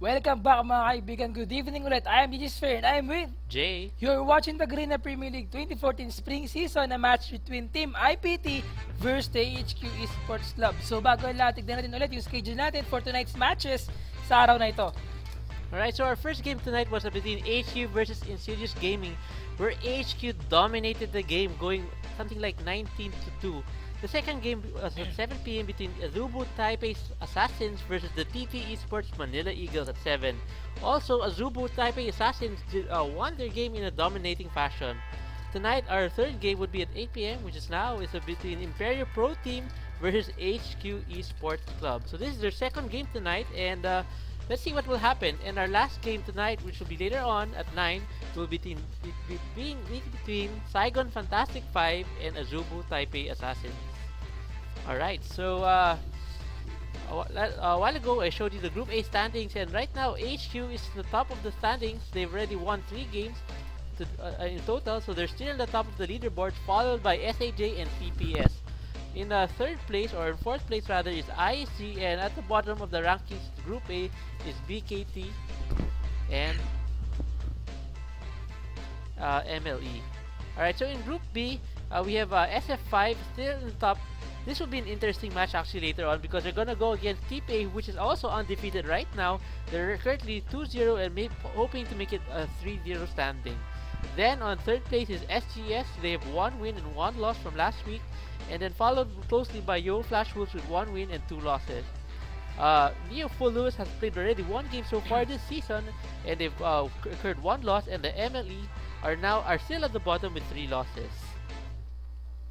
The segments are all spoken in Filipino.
Welcome back mga kaibigan. Good evening ulit. I am DJ Sphere and I am with Jay. You're watching the Green Premier League 2014 Spring Season na match between Team IPT versus the AHQ Esports Club. So bago lahat, tignan natin ulit yung schedule natin for tonight's matches sa araw na ito. Alright, so our first game tonight was between AHQ versus Insidious Gaming, where AHQ dominated the game, going something like 19-2. The second game was at 7 PM between Azubu Taipei Assassins versus the TT Esports Manila Eagles at 7. Also, Azubu Taipei Assassins won their game in a dominating fashion. Tonight, our third game would be at 8 PM, which is now between Imperio Pro Team versus HQ Esports Club. So this is their second game tonight, and let's see what will happen. And our last game tonight, which will be later on at 9, will be between Saigon Fantastic 5 and Azubu Taipei Assassins. Alright, so a while ago I showed you the Group A standings, and right now HQ is the top of the standings. They've already won 3 games in total, so they're still in the top of the leaderboard, followed by SAJ and PPS. In third place, or in fourth place rather, is ISG, and at the bottom of the rankings, Group A is BKT and MLE. Alright, so in Group B, we have SF5 still in the top. This will be an interesting match actually later on, because they're gonna go against TPA, which is also undefeated right now. They're currently 2-0 and hoping to make it a 3-0 standing. Then on third place is SGS. They have 1 win and 1 loss from last week, and then followed closely by Yo Flash Wolves with 1 win and 2 losses. Neo Full Lewis has played already 1 game so far this season, and they've occurred 1 loss, and the MLE are still at the bottom with 3 losses.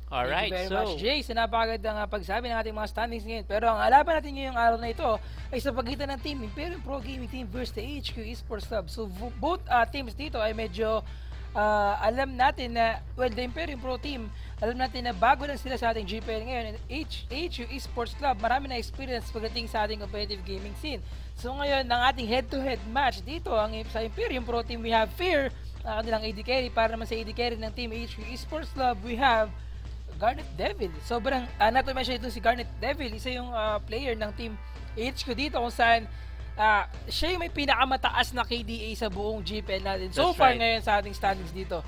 Alright, thank you very much, Jay, sa napakagandang pagsabi ng ating mga standings ngayon. Pero ang alaban natin ngayong araw na ito ay sa pagitan ng Team Imperium Pro Gaming Team versus the AHQ Esports Club. So both teams dito ay medyo alam natin na, well, the Imperium Pro Team, alam natin na bago lang sila sa ating GPL ngayon, and AHQ Esports Club, marami na experience pagdating sa ating competitive gaming scene. So ngayon, ng ating head-to-head match dito, sa Imperium Pro Team, we have Fear, kanilang AD carry. Para naman sa AD carry ng Team AHQ Esports Club, we have Garnet Devil. Sobrang, not to mention ito si Garnet Devil, isa yung player ng Team HQ dito, kung saan siya yung may pinakamataas na KDA sa buong GPL natin so far ngayon sa ating standings dito.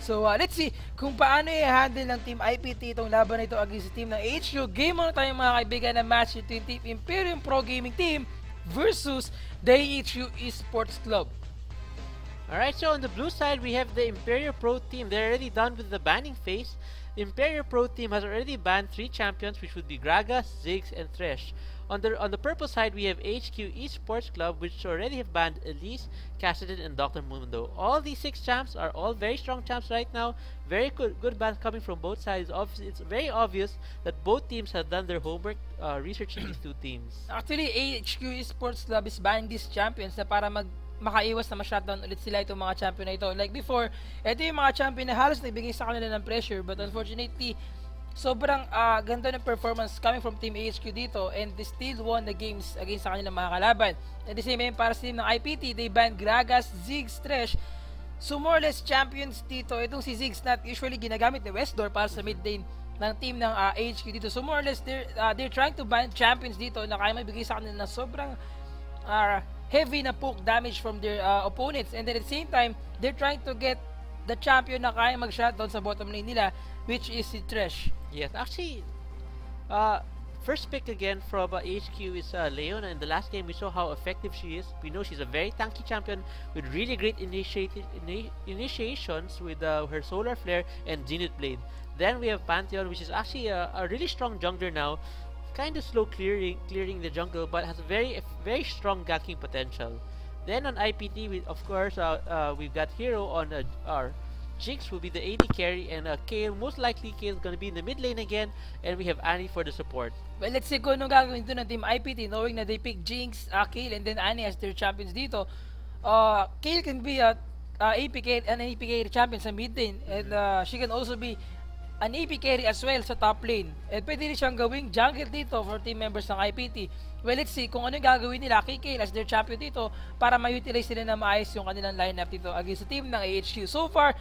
So let's see kung paano i-handle ng Team IPT itong laban na ito against sa team ng HQ. Game muna tayo mga kaibigan na match between Team Imperium Pro Gaming Team versus the HQ Esports Club. Alright, so on the blue side, we have the Imperio Pro Team. They're already done with the banning phase. The Imperio Pro Team has already banned 3 champions, which would be Gragas, Ziggs, and Thresh. On the purple side, we have HQ Esports Club, which already have banned Elise, Cassidy, and Dr. Mundo. All these 6 champs are all very strong champs right now. Very good bans coming from both sides. It's very obvious that both teams have done their homework researching these 2 teams. Actually, AHQ Esports Club is banning these champions na para makaiwas na ma-shutdown ulit sila itong mga champion na ito. Like before, ito yung mga champion na halos nagbigay sa kanila ng pressure, but unfortunately, sobrang ganda ng performance coming from Team AHQ dito, and they still won the games against sa kanilang mga kalaban. At the same time, para sa team ng IPT, they banned Gragas, Ziggs, Thresh. So more or less champions dito. Itong si Ziggs not usually ginagamit ni Westdoor para sa mid lane ng team ng AHQ dito. So more or less, they're trying to ban champions dito na kaya magbigay sa kanila na sobrang heavy na poke damage from their opponents, and then at the same time they're trying to get the champion na kaya mag-shutdown sa bottom lane nila, which is si Thresh. Yes, actually, first pick again from HQ is Leona. In the last game, we saw how effective she is. We know she's a very tanky champion with really great initiations with her Solar Flare and Zenith Blade. Then we have Pantheon, which is actually a really strong jungler now. Kind of slow clearing the jungle, but has a very strong ganking potential. Then on IPT, of course, we've got Hero on our Jinx will be the AD carry, and Kayle, most likely Kayle is going to be in the mid lane again, and we have Annie for the support. Well, let's see kung anong gagawin ito ng Team IPT, knowing na they pick Jinx, Kayle, and then Annie as their champions dito. Kayle can be an AP carry champion sa mid lane, and she can also be an AP carry as well sa top lane. And pwede rin siyang gawing jungle dito for team members ng IPT. Well, let's see kung ano yung gagawin nila kay Kayle as their champion dito para ma-utilize nila na maayos yung kanilang lineup dito against sa team ng AHQ. So far,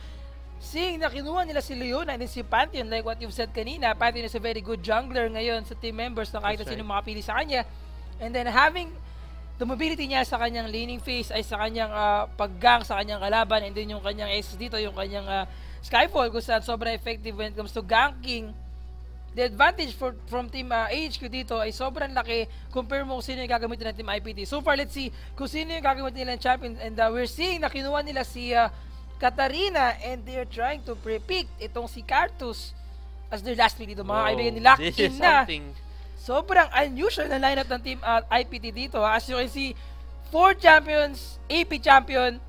seeing na kinuha nila si Leona and then si Pantheon, like what you've said kanina, Pantheon is a very good jungler ngayon sa team members na kahit sino makapili sa kanya. And then having the mobility niya sa kanyang laning phase ay sa kanyang pag-gank sa kanyang kalaban, and then yung kanyang SS dito, yung kanyang Skyfall, kung saan sobrang effective when it comes to ganking. The advantage from Team AHQ dito ay sobrang laki compare mo kung sino yung gagamitin ng Team IPT. So far, let's see kung sino yung gagamitin nila ng champion, and we're seeing na kinuha nila si Katarina, and they're trying to pre-pick itong si Karthus as their last pick dito. Mga kaibigan, nilock in na. Sobrang unusual na lineup ng Team IPT dito. As you can see, 4 champions, AP champion,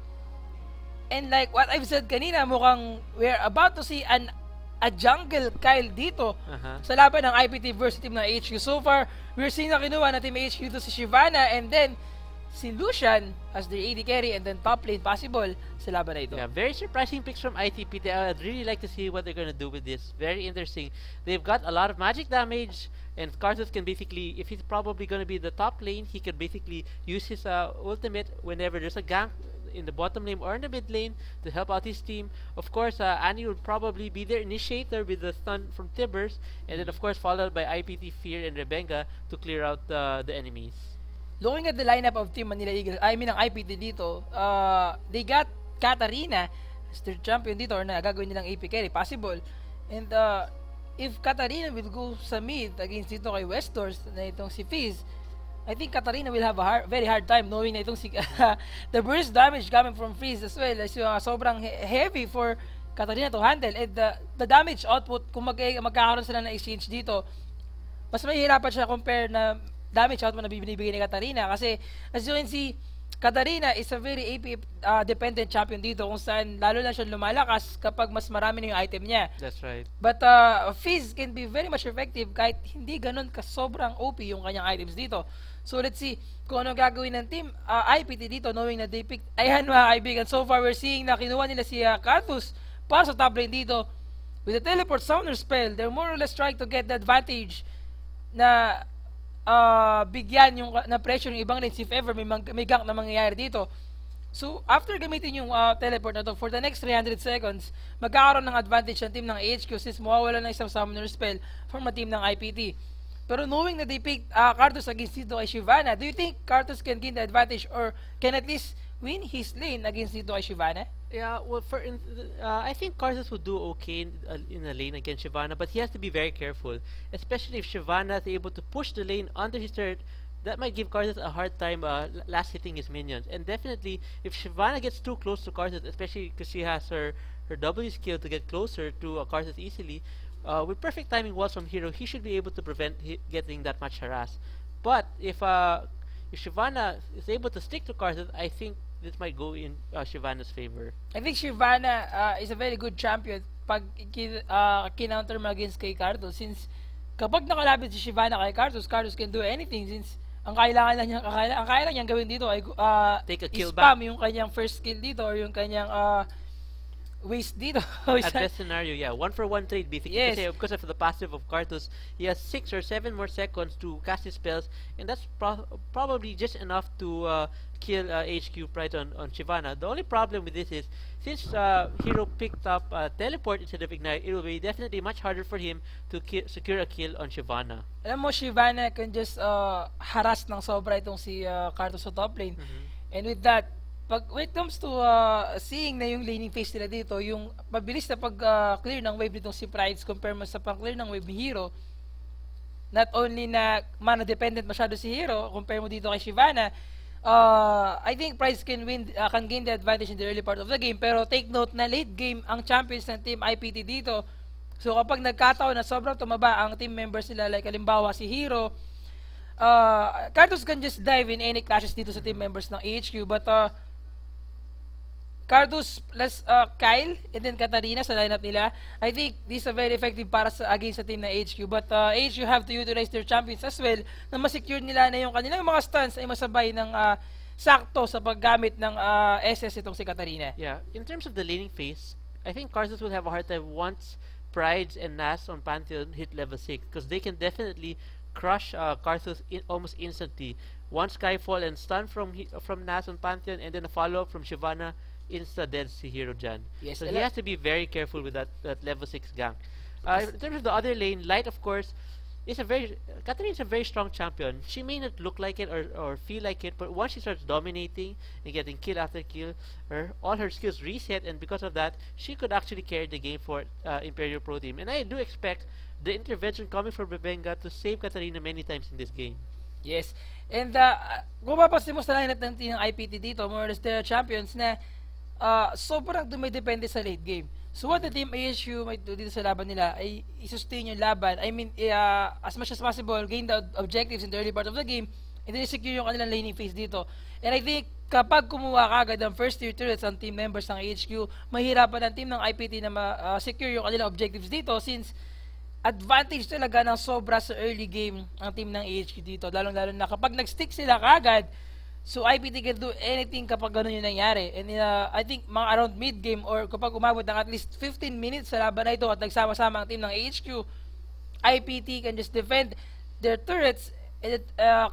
and like what I've said kanina, mukhang we're about to see a jungle Kayle dito sa laban ng IPT versus team ng AHQ. So far, we're seeing na kinuha na Team AHQ to si Shyvana, and then si Lucian as their AD carry, and then top lane possible sa laban na ito. Yeah, very surprising picks from ITP. I'd really like to see what they're gonna do with this. Very interesting. They've got a lot of magic damage, and Karthus can basically, if he's probably gonna be the top lane, he can basically use his ultimate whenever there's a gank in the bottom lane or in the mid lane to help out his team. Of course, Annie would probably be their initiator with the stun from Tibbers, and then of course followed by IPT Fear and Rebenga to clear out the enemies. Looking at the lineup of Team Manila Eagles, I mean ang IPT dito, they got Katarina as their champion dito, or na gagawin nilang AP carry, possible. And if Katarina will go sa mid against dito kay Westdoors na itong si Fizz, I think Katarina will have a very hard time knowing na itong si the burst damage coming from Fizz as well, as sobrang heavy for Katarina to handle, and the damage output, kung magkakaroon sila ng exchange dito, mas mahihirapan siya compare na damage output na binibigay ni Katarina, kasi as you can see, Katarina is a very AP dependent champion dito, kung saan lalo na siya lumalakas kapag mas marami na yung item niya. That's right. But Fizz can be very much effective kahit hindi ganun ka sobrang OP yung kanyang items dito. So let's see kung ano gagawin ng team IPT dito, knowing na they picked. Ayan mga kaibigan, so far we're seeing na kinuha nila si Karthus para sa top lane dito. With the teleport summoner spell, they're more or less trying to get the advantage na bigyan yung na pressure ng ibang lanes if ever may gank na mangyayari dito. So, after gamitin yung teleport na to, for the next 300 seconds, magkakaroon ng advantage ng team ng AHQ since mawawala ng isang summoner spell from a team ng IPT. Pero knowing that they picked Karthus against dito kay Shyvana, do you think Karthus can gain the advantage or can at least win his lane against dito kay Shyvana? Yeah, well, I think Karthus would do okay in a lane against Shyvana, but he has to be very careful, especially if Shyvana is able to push the lane under his turret. That might give Karthus a hard time last hitting his minions. And definitely, if Shyvana gets too close to Karthus, especially because she has her W skill to get closer to Karthus easily, with perfect timing walls from Hero, he should be able to prevent getting that much harass. But if Shyvana is able to stick to Karthus, I think this might go in Shyvana's favor. I think Shyvana is a very good champion pag kinounter mo against kay Karthus, since kapag nakalapit si Shyvana kay Karthus, Karthus can do anything, since ang kailangan niyang gawin dito ay take a kill spam back. Yung kanyang first kill dito or yung kanyang waste dito. At best scenario, yeah, 1-for-1 trade basically. Yes. Kasi because of the passive of Karthus, he has 6 or 7 more seconds to cast his spells, and that's probably just enough to kill HQ right on Shyvana. The only problem with this is, since Hero picked up teleport instead of ignite, it will be definitely much harder for him to secure a kill on Shyvana. Alam mo, Shyvana can just harass ng sobra itong si Karthus sa top lane. And with that, when it comes to seeing na yung laning phase nila dito, yung mabilis na pag-clear ng wave nitong si Prides compare mo sa pang-clear ng wave ni Hero, not only na mana dependent masyado si Hero compare mo dito kay Shyvana, I think Prides can gain the advantage in the early part of the game, pero take note na late game ang champions ng team IPT dito. So kapag nagkataon na sobrang tumaba ang team members nila, like halimbawa si Hero, Karthus can just dive in any clashes dito sa team members ng AHQ, but Karthus plus Kayle and then Katarina sa lineup nila, I think this is a very effective para against sa team na AHQ. But AHQ have to utilize their champions as well na masecure nila na yung kanilang mga stuns ay masabay ng sakto sa paggamit ng SS itong si Katarina. Yeah, in terms of the laning phase, I think Karthus will have a hard time once Prides and Nas on Pantheon hit level 6, because they can definitely crush Karthus almost instantly. One Skyfall and stun from Nas on Pantheon, and then a follow-up from Shyvana, insta-dead si Hero Jan. Yes, so he has to be very careful with that level 6 gank. In terms of the other lane, Light, of course, Katarina is a very strong champion. She may not look like it or feel like it, but once she starts dominating and getting kill after kill, all her skills reset, and because of that, she could actually carry the game for Imperial Pro Team. And I do expect the intervention coming from Rebenga to save Katarina many times in this game. Yes. And kung mapapansin mo sa lineup ng team ng IPT dito, more or less they're champions na sobrang dumidepende sa late game. So what the team AHQ might do dito sa laban nila ay i-sustain yung laban. I mean, as much as possible, gain the objectives in the early part of the game and then secure yung kanilang laning phase dito. And I think kapag kumuha kagad ang first tier turrets ang team members ng AHQ, mahirapan ang team ng IPT na ma-secure yung kanilang objectives dito since advantage talaga ng sobra sa early game ang team ng AHQ dito. Lalong-lalo na kapag nag-stick sila kagad, so IPT can do anything kapag ganun yung nangyari. And I think mga around mid-game or kapag umabot ng at least 15 minutes sa laban na ito at nagsama-sama ang team ng AHQ, IPT can just defend their turrets. And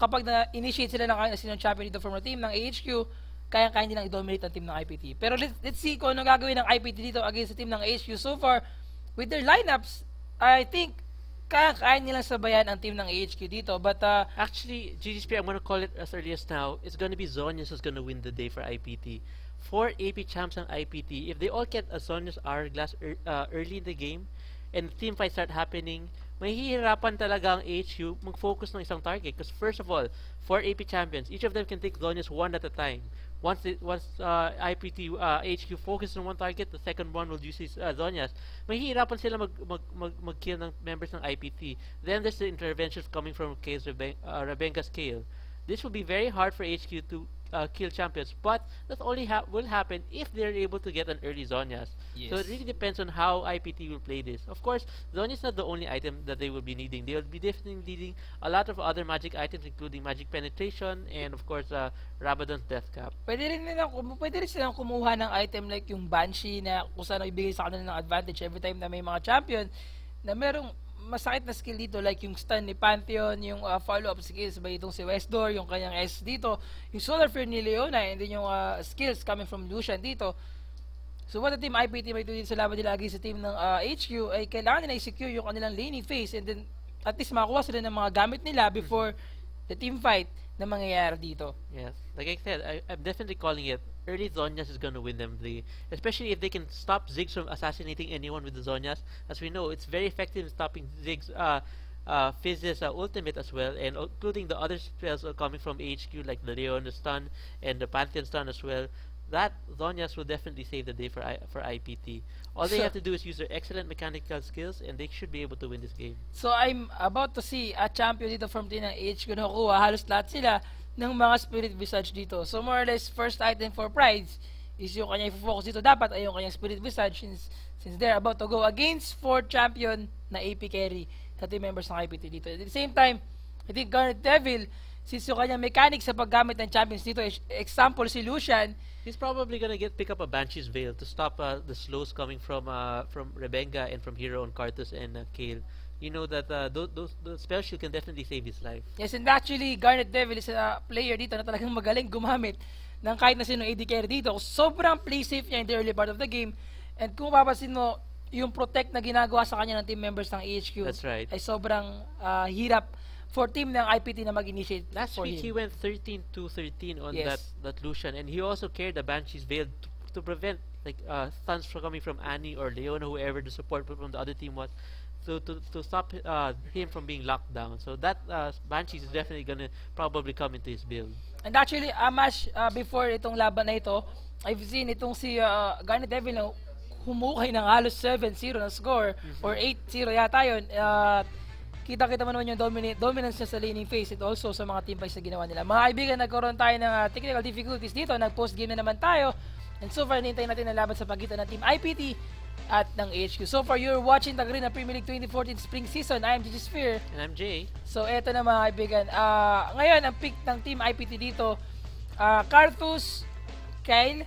kapag na-initiate sila ng champion dito from the team ng AHQ, kaya-kaya nilang i-dominate ang team ng IPT. Pero let's see kung ano gagawin ng IPT dito against the team ng AHQ. So far, with their lineups, I think kaya nilang sabayan ang team ng AHQ dito, but actually, GGSP, I'm gonna call it as early as now. It's gonna be Zonius who's gonna win the day for IPT. 4 AP champs ng IPT. If they all get a Zonius Hourglass early in the game, and team fights start happening, mahihirapan talaga ang AHQ mag-focus ng isang target. Because first of all, 4 AP champions, each of them can take Zonius one at a time. Once IPT HQ focuses on one target, the second one will use his Zonias. Mahihirapan sila mag-kill ng members ng IPT. Then there's the interventions coming from Kayle's Rebenga's Kayle. This will be very hard for HQ to kill champions, but that only will happen if they're able to get an early Zonias. Yes. So it really depends on how IPT will play this. Of course, Zonias is not the only item that they will be needing. They will be definitely needing a lot of other magic items, including magic penetration and of course Rabadon's death cap. Pwede rin silang kumuha ng item like yung Banshee na kung saan ibigay sa kanila ng advantage every time na may mga champion na merong masakit na skill dito like yung stun ni Pantheon, yung follow-up skills ba itong si Westdoor, yung kanyang S dito, yung Solar Fear ni Leona, and then yung skills coming from Lucian dito. So what the team IPT may do dito sa laban nila against sa team ng HQ ay kailangan nila i-secure yung kanilang laning phase and then at least makakuha sila ng mga gamit nila before the team fight na mangyayari dito. Yes, like I said, I'm definitely calling it. Early Zonias is going to win them the, especially if they can stop Ziggs from assassinating anyone with the Zonias. As we know, it's very effective in stopping Ziggs Fizz's ultimate as well, and including the other spells coming from HQ like the Leona stun and the Pantheon stun as well. That Zonias will definitely save the day for IPT. All they have to do is use their excellent mechanical skills, and they should be able to win this game. So I'm about to see a champion dito from team ng HQ na kuha halos lahat sila ng mga Spirit Visage dito. So more or less, first item for Prides is yung kanya i-focus dito. Dapat ay yung kanyang Spirit Visage since they're about to go against 4th champion na AP carry sa team members ng IPT dito. At the same time, I think Garnet Devil, since yung kanyang mechanics sa paggamit ng champions dito, example si Lucian, he's probably gonna pick up a Banshee's Veil to stop the slows coming from Rebenga and from Hero and Karthus and Kayle. You know that those spell shield can definitely save his life. Yes, and actually, Garnet Devil is a player dito na talagang magaling gumamit ng kahit na sino AD carry dito. Sobrang play safe niya in the early part of the game. And kung mapapansin mo, yung protect na ginagawa sa kanya ng team members ng AHQ, that's right, ay sobrang hirap for team ng IPT na mag-initiate. Last week, he went 13-13 on that Lucian, and he also carried the Banshee's Veil to prevent like stuns from coming from Annie or Leona, whoever the support from the other team was. To stop him from being locked down. So that Banshee is definitely gonna probably come into his build. And actually, Amash, before itong laban na ito, I've seen itong si Garnet Devil na humukay ng halos 7-0 na score or 8-0 yata yun. Kita-kita mo naman yung dominance niya sa laning phase and also sa mga team fights na ginawa nila. Mga kaibigan, nagkaroon tayo ng technical difficulties dito. Nag-post game na naman tayo. And so far, hinihintay natin ang laban sa pagitan ng team IPT at ng HQ. So far, you're watching the Green Premier League 2014 Spring Season. I am GG Sphere. And I'm Jay. So, eto na mga kaibigan. Ngayon, ang pick ng team IPT dito, Karthus, Kayle,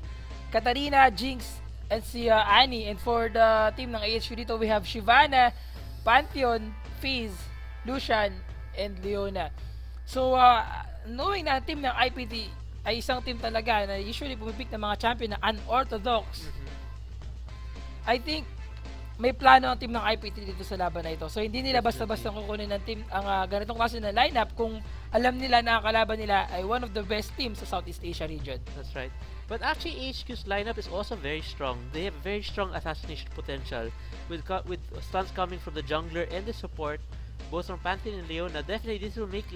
Katarina, Jinx, and si Annie. And for the team ng HQ dito, we have Shyvana, Pantheon, Fizz, Lucian, and Leona. So, knowing na ang team ng IPT ay isang team talaga na usually pumipick ng mga champion na unorthodox, I think may plano ang team ng IPT dito sa laban na ito. So hindi nila basta-basta kukunin ng team ang ganitong klase na lineup kung alam nila na ang kalaban nila ay one of the best teams sa Southeast Asia region. That's right. But actually, AHQ's lineup is also very strong. They have very strong assassination potential with stuns coming from the jungler and the support, both from Pantheon and Leona. Definitely, this will make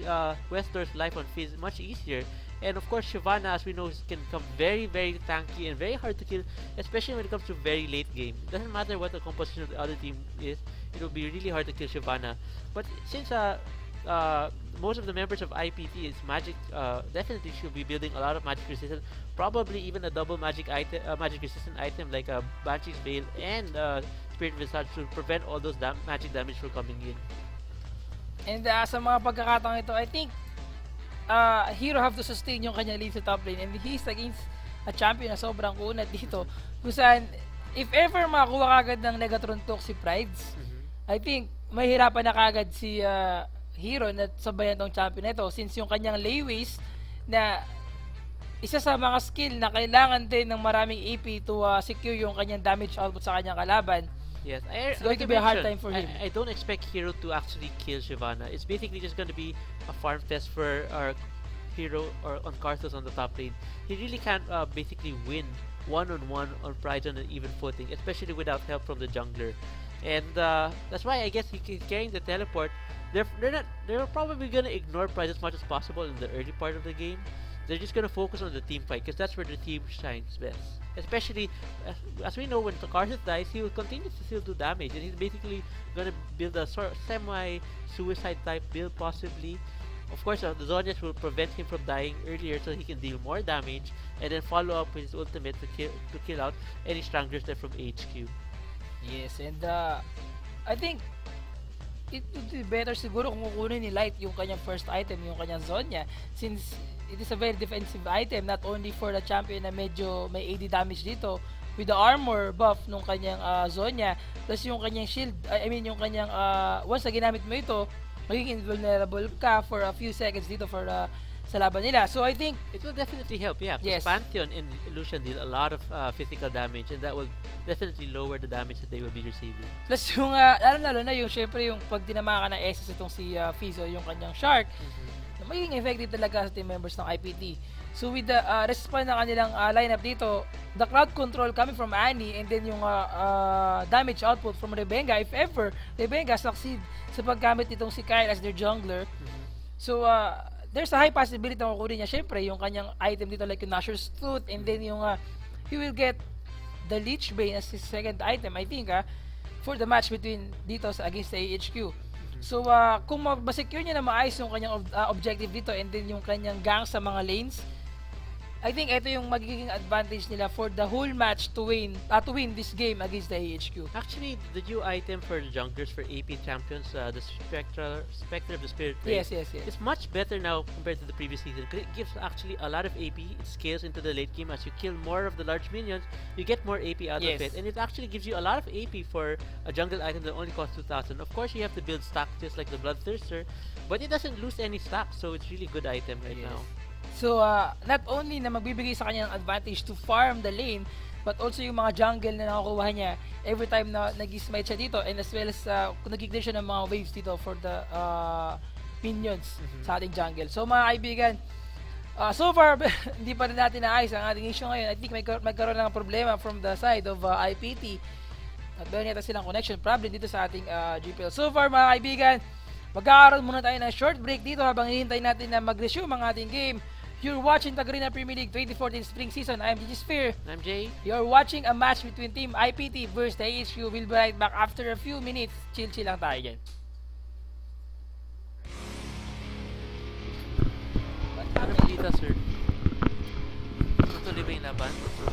Westdoor's life on Fizz much easier. And of course, Shyvana, as we know, can become very, very tanky and very hard to kill, especially when it comes to very late game. It doesn't matter what the composition of the other team is, it will be really hard to kill Shyvana. But since most of the members of IPT is magic, definitely should be building a lot of magic resistance, probably even a double magic item, magic resistant item like a Banshee's Veil and Spirit Visage to prevent all those magic damage from coming in. And sa mga pagkakataong ito, I think Hero have to sustain yung kanyang lead sa top lane, and he's against a champion na sobrang kunat dito, kung saan if ever makakuha kagad ng Negatron Talk si Prides, I think mahirapan na kagad si Hero na sabayan tong champion na ito, since yung kanyang layways na isa sa mga skill na kailangan din ng maraming AP to secure yung kanyang damage output sa kanyang kalaban. Yes, it's going to be a hard time for him. I don't expect Hero to actually kill Shyvana. It's basically just going to be a farm fest for our Hero or on Karthus on the top lane. He really can't basically win one-on-one on Pride on an even footing, especially without help from the jungler. And that's why I guess he's carrying the teleport. They're probably gonna ignore Pride as much as possible in the early part of the game. They're just gonna focus on the team fight because that's where the team shines best. Especially as we know, when Karthus dies, he will continue to still do damage, and he's basically gonna build a sort of semi-suicide type build possibly. Of course, the Zhonya's will prevent him from dying earlier so he can deal more damage, and then follow up with his ultimate to kill out any stranglers left from AHQ. Yes, and I think it would be better siguro kung kukunin ni Light yung kanyang first item, yung kanyang Zhonya, since it is a very defensive item, not only for the champion na medyo may AD damage dito with the armor buff nung kanyang Zhonya, plus yung kanyang shield, I mean yung kanyang once na ginamit mo ito, magiging invulnerable ka for a few seconds dito for sa laban nila. So I think it will definitely help, yeah. Yes. Pantheon and Illusion deal a lot of physical damage, and that will definitely lower the damage that they will be receiving. Plus yung lalo na yung syempre yung pag dinama ka ng SS itong si Fizo, yung kanyang Shark, magiging effective talaga sa team members ng IPT. So with the response ng kanilang lineup dito, the crowd control coming from Annie, and then yung damage output from Rebenga, if ever Rebenga succeed sa paggamit nitong si Kayle as their jungler. So there's a high possibility na makukunin niya syempre yung kanyang item dito like yung Nashor's Tooth, and then yung he will get the Leech Bane as his second item, I think, for the match between dito against the AHQ. So kung ma-secure niya na maayos yung kanyang objective dito, and then yung kanyang gang sa mga lanes, I think ito yung magiging advantage nila for the whole match to win this game against the AHQ. Actually, the new item for the junglers for AP champions, the Spectre of the Spirit Blade, yes. is much better now compared to the previous season. It gives actually a lot of AP. It scales into the late game. As you kill more of the large minions, you get more AP out of it, and it actually gives you a lot of AP for a jungle item that only costs 2,000. Of course, you have to build stack just like the Bloodthirster, but it doesn't lose any stack, so it's really good item right now. So, not only na magbibigay sa kanya ng advantage to farm the lane, but also yung mga jungle na nakukuha niya every time na nag-smite siya dito, and as well as kung nag-clear siya ng mga waves dito for the minions sa ating jungle. So mga kaibigan, so far hindi pa rin natin naayos ang ating issue ngayon. I think magkaroon ng problema from the side of IPT at meron yata silang connection problem dito sa ating GPL. So far mga kaibigan, magkakaroon muna tayo ng short break dito habang hihintay natin na mag-resume ang ating game. You're watching the Katarina Premier League 2014 Spring Season. I'm DJ Sphere. I'm Jay. You're watching a match between Team IPT versus the AHQ. We'll be right back after a few minutes. Chill lang tayo dyan. Ano balita, sir? Matuloy ba yung laban? Or...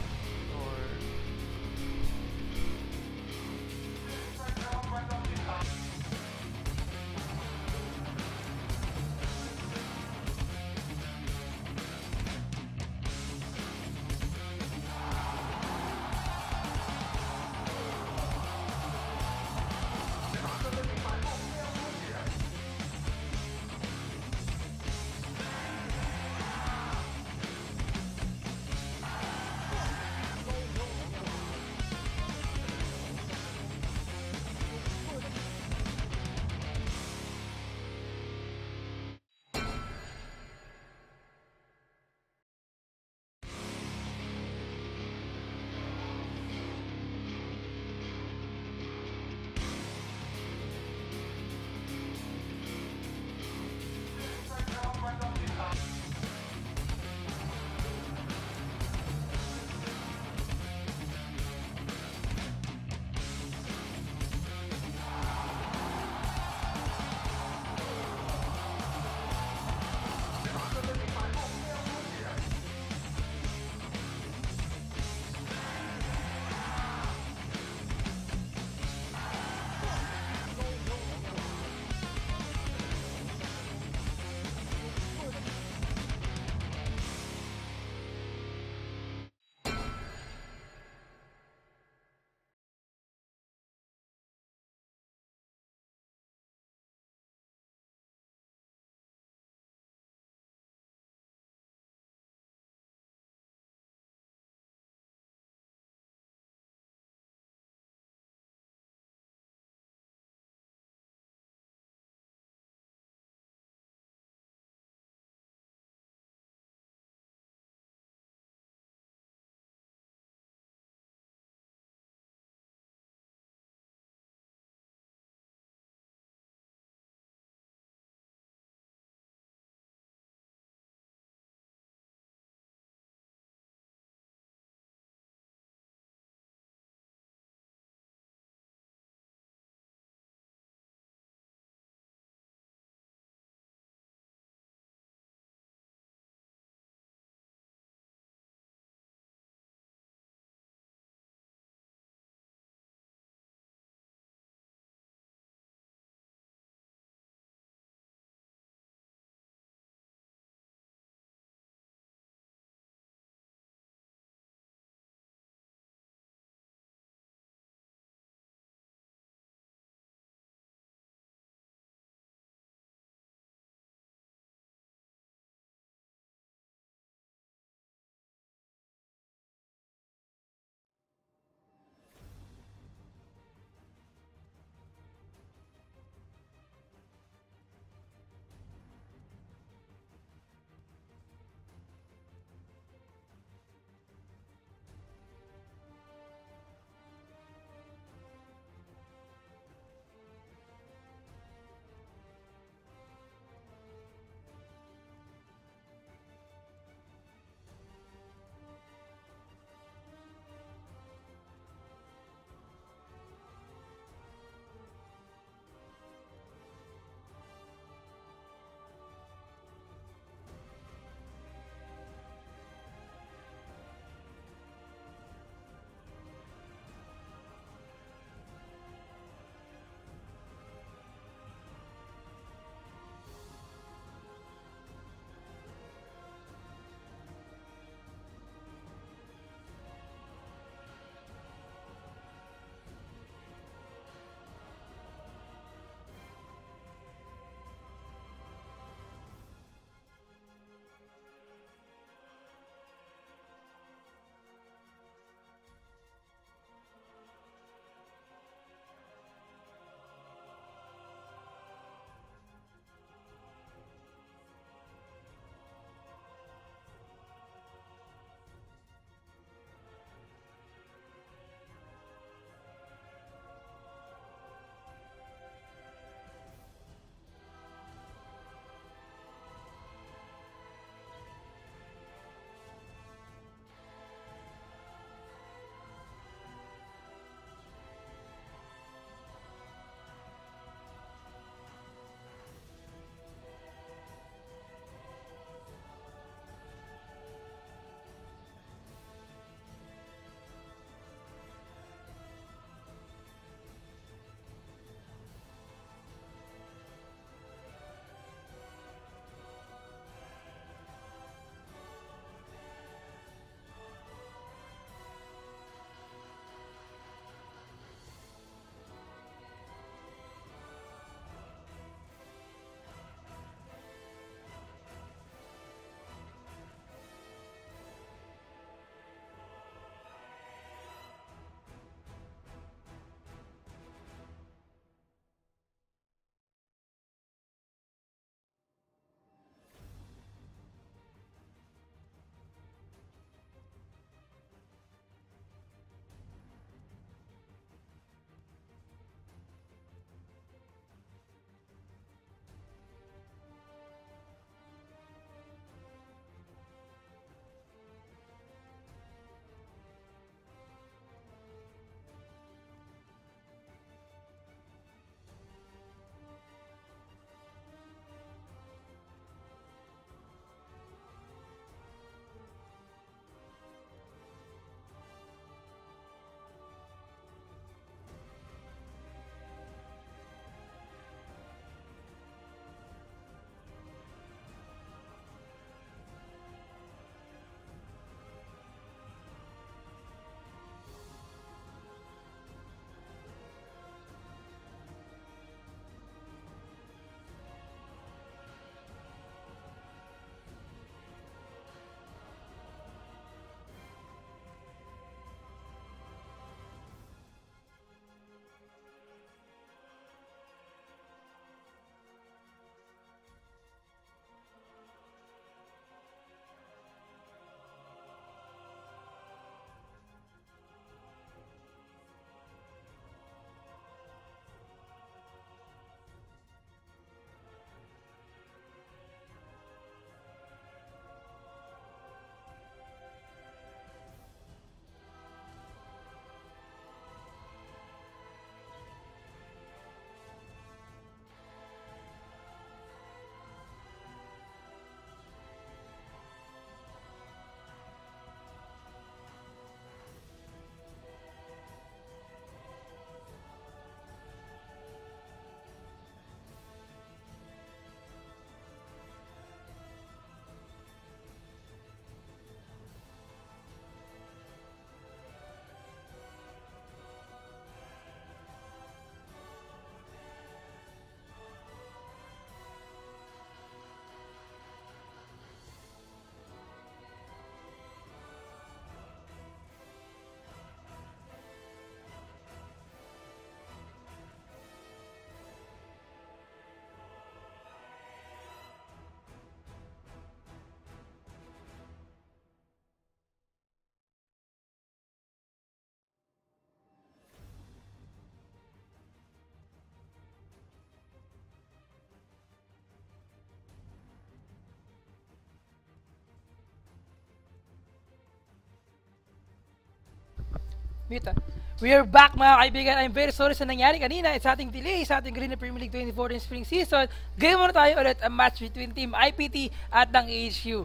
Mute. We are back mga kaibigan. I'm very sorry sa nangyari kanina. It's ating delay sa ating Green Premier League 2014 Spring Season. Game muna tayo ulit ang match between Team IPT at ng AHQ.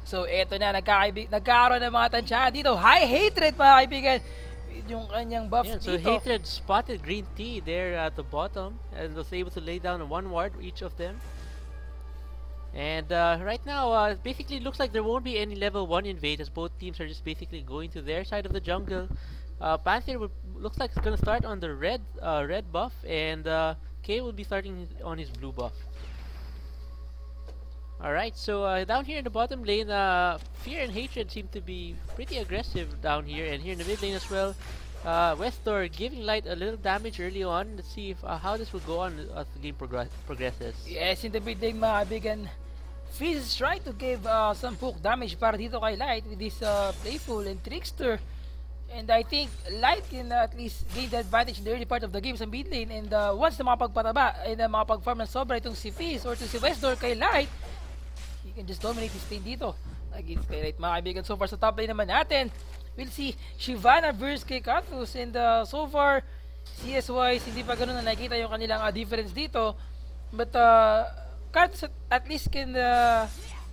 So eto na, nagkakaroon ng mga tansyahan dito. High hatred mga kaibigan. Yung kanyang buff yeah, so dito. Hatred spotted Green Tea there at the bottom and was able to lay down one ward each of them. And right now, basically looks like there won't be any level 1 invade as both teams are just basically going to their side of the jungle. Panther looks like it's gonna start on the red buff, and Kayle will be starting on his blue buff. Alright, so down here in the bottom lane, Fear and Hatred seem to be pretty aggressive down here, and here in the mid lane as well. Westor giving Light a little damage early on. Let's see if how this will go on as the game progresses. Yes, in the mid lane mga kaibigan, Freeze is trying to give some hook damage para dito kay Light with this Playful and Trickster. And I think Light can at least gain the advantage in the early part of the game sa mid lane. And once na makapagpataba and makapag-farm ng sobra itong si Fizz or to si Westdoor kay Light, he can just dominate his lane dito against kay Light mga kaibigan. So far sa top lane naman natin, we'll see Shyvana versus kay Karthus. And so far, CS-wise, hindi pa ganun na nakikita yung kanilang difference dito. But Karthus at least can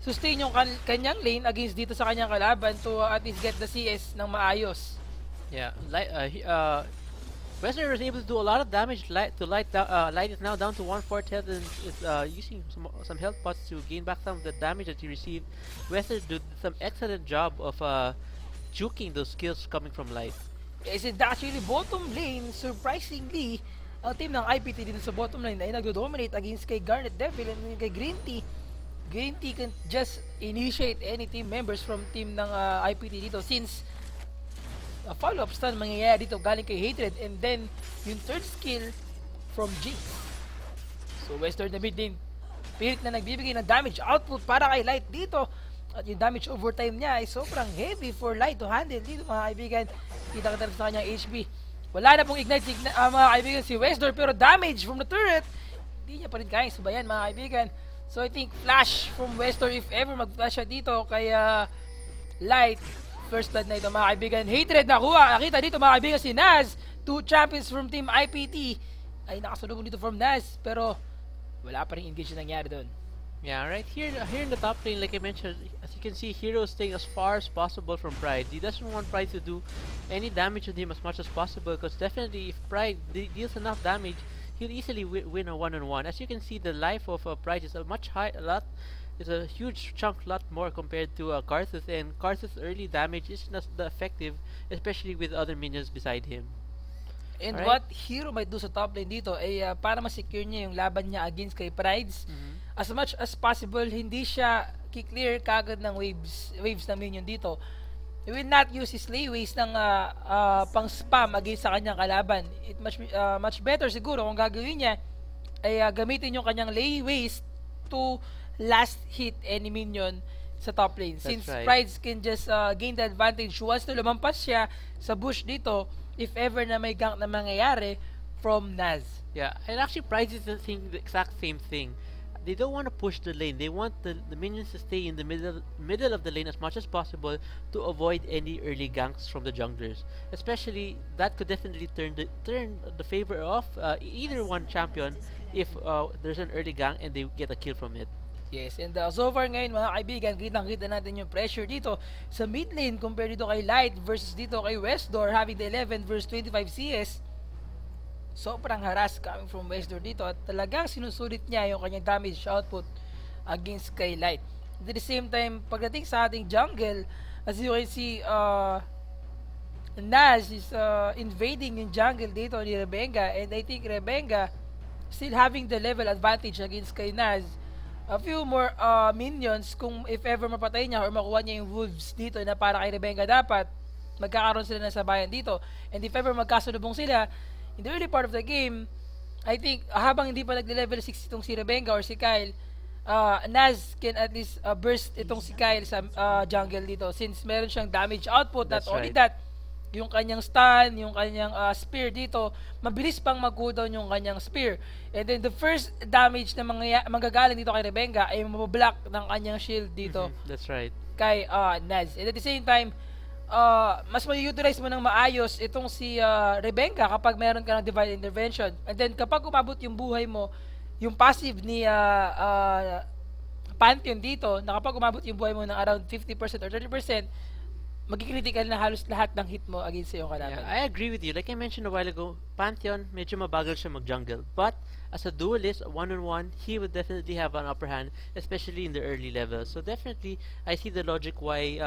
sustain yung kanyang lane against dito sa kanyang kalaban to at least get the CS ng maayos. Yeah, Western was able to do a lot of damage. Light is now down to 1/4 health and is using some health pots to gain back some of the damage that he received. Western did some excellent job of juking those skills coming from Light. Yes, and actually bottom lane, surprisingly, ang team ng IPT dito sa bottom lane ay nagdo-dominate against kay Garnet Devil and kay Green Tea. Green Tea can just initiate any team members from team ng IPT dito since follow-up stun mangyayari dito galing kay Hatred and then yung third skill from Jinx. So Western na mid lane, pilit na nagbibigay ng damage output para kay Light dito at yung damage overtime niya ay sobrang heavy for Light to handle dito mga kaibigan. Kita-kita sa kanyang HP. Wala na pong ignite mga kaibigan si Westdoor pero damage from the turret hindi niya pa rin kayang subayan mga kaibigan. So I think flash from Westdoor if ever mag-flash siya dito kaya Light. First blood na ito mga kaibigan. Hatred nakuha. Nakita dito mga kaibigan si Naz. 2 champions from Team IPT. Ay nakasunod dito from Naz. Pero wala pa rin engage na nangyari doon. Yeah, right here in the top lane, like I mentioned, as you can see, Hero is staying as far as possible from Pride. He doesn't want Pride to do any damage to him as much as possible because definitely if Pride deals enough damage, he'll easily win a one-on-one. As you can see, the life of Pride is is a huge chunk, lot more compared to Karthus, and Karthus' early damage is not that effective, especially with other minions beside him. And what Hero might do sa top lane dito ay para ma-secure niya yung laban niya against kay Prides. As much as possible, hindi siya ki-clear kagad ng waves na minion dito. He will not use his layways ng pang-spam against sa kanyang kalaban. It much better siguro kung gagawin niya ay gamitin yung kanyang layways to last hit any minion sa top lane. Since Prides can just gain the advantage once na lumampas siya sa bush dito if ever na may gank na mangyayari from Naz. Yeah, and actually Prides is the exact same thing. They don't want to push the lane. They want the minions to stay in the middle of the lane as much as possible to avoid any early ganks from the junglers. Especially, that could definitely turn the favor of either one champion if there's an early gank and they get a kill from it. Yes, and so far ngayon mga kaibigan, kitang-kita natin yung pressure dito sa mid lane compared dito kay Light versus dito kay Westdoor having the 11 versus 25 CS. Sobrang harass coming from Westdoor dito at talagang sinusulit niya yung kanyang damage output against kay Light. At the same time, pagdating sa ating jungle, as you can see, Naz is invading yung jungle dito ni Rebenga, and I think Rebenga still having the level advantage against kay Naz. A few more minions kung if ever mapatay niya or makuha niya yung wolves dito na para kay Rebenga dapat magkakaroon sila ng sabayan dito. And if ever magkasulubong sila in the early part of the game, I think habang hindi pa nagle-level 6 itong si Rebenga or si Kayle, Naz can at least burst itong si Kayle sa jungle dito since meron siyang damage output. Not only that, yung kanyang stun, yung kanyang spear dito, mabilis pang mag-cooldown yung kanyang spear. And then the first damage na manggagaling dito kay Rebenga ay mabablock ng kanyang shield dito. That's right. Kay Naz. And at the same time, mas ma-utilize mo ng maayos itong si Rebenga kapag meron ka ng divine intervention. And then kapag umabot yung buhay mo, yung passive ni Pantheon dito, na kapag umabot yung buhay mo ng around 50% or 30%, magkikritical na halos lahat ng hit mo against sa iyong kalaban. Yeah, I agree with you. Like I mentioned a while ago, Pantheon, medyo mabagal siya mag-jungle. But, as a duelist, one-on-one, he would definitely have an upper hand, especially in the early levels. So definitely, I see the logic why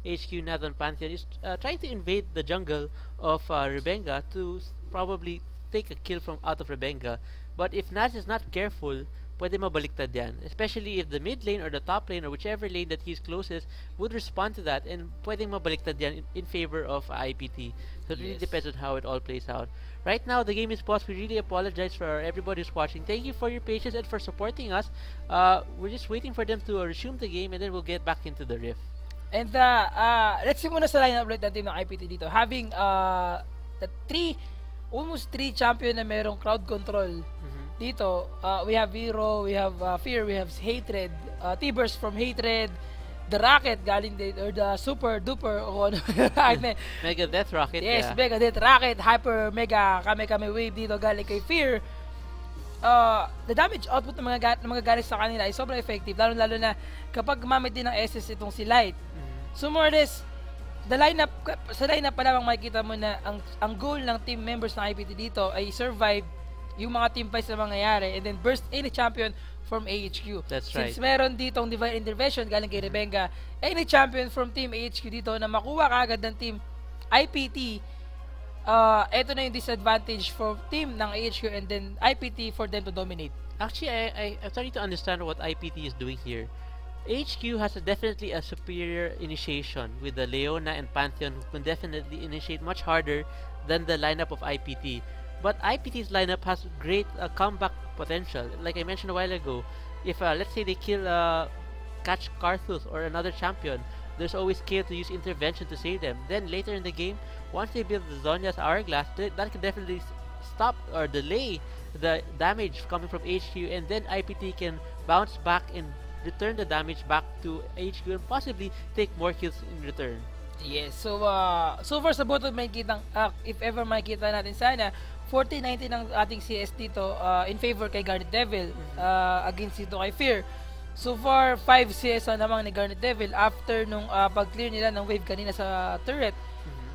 AHQ Nathan Pantheon is trying to invade the jungle of Rebenga to probably take a kill from out of Rebenga. But if Naz is not careful, pwede mabaliktad yan. Especially if the mid lane or the top lane or whichever lane that he's closest would respond to that, and pwedeng mabaliktad yan in favor of IPT. So it really depends on how it all plays out. Right now, the game is paused. We really apologize for everybody who's watching. Thank you for your patience and for supporting us. We're just waiting for them to resume the game, and then we'll get back into the rift. And let's see muna sa lineup ulit ng team ng IPT dito. Having almost 3 champion na merong crowd control. Dito, we have Hero, we have Fear, we have Hatred, T-Burst from Hatred, the Rocket galing din, or the Super Duper, o ano, Mega Death Rocket, yes, yeah. Mega Death Rocket, Hyper Mega Kame Wave dito galing kay Fear. The damage output ng mga galing sa kanila ay sobrang effective, lalo na kapag gumamit din ng SS itong si Light. So more or less, sa lineup pa lamang makikita mo na ang goal ng team members ng IPT dito ay survive yung mga team fights na mangyayari and then burst any champion from AHQ. That's right. Since meron ditong divine intervention galing kay Rebenga, any champion from team AHQ dito na makuha kaagad ng team IPT, eto na yung disadvantage for team ng AHQ and then IPT for them to dominate. Actually, I'm starting to understand what IPT is doing here. AHQ has definitely a superior initiation with the Leona and Pantheon, who can definitely initiate much harder than the lineup of IPT. But IPT's lineup has great comeback potential. Like I mentioned a while ago, if let's say they catch Karthus or another champion, there's always Kayle to use intervention to save them. Then later in the game, once they build the Zhonya's Hourglass, that can definitely stop or delay the damage coming from HQ, and then IPT can bounce back and return the damage back to HQ and possibly take more kills in return. Yes, so far sa bottom may kitang if ever makita natin sana 40-90 ng ating CS dito in favor kay Garnet Devil against dito kay Fear. So far 5 CS na naman ni Garnet Devil after nung pag-clear nila ng wave kanina sa turret.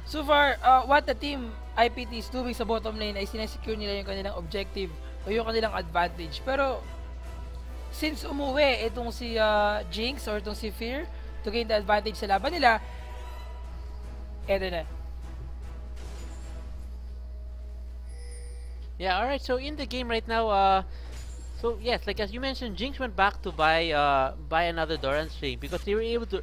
So far what the team IPT is doing sa bottom lane ay sinesecure nila yung kanilang objective o yung kanilang advantage. Pero since umuwi itong si Jinx or itong si Fear to gain the advantage sa laban nila, eto na. Yeah, alright, so in the game right now, so yes, like as you mentioned, Jinx went back to buy another Doran's ring because they were able to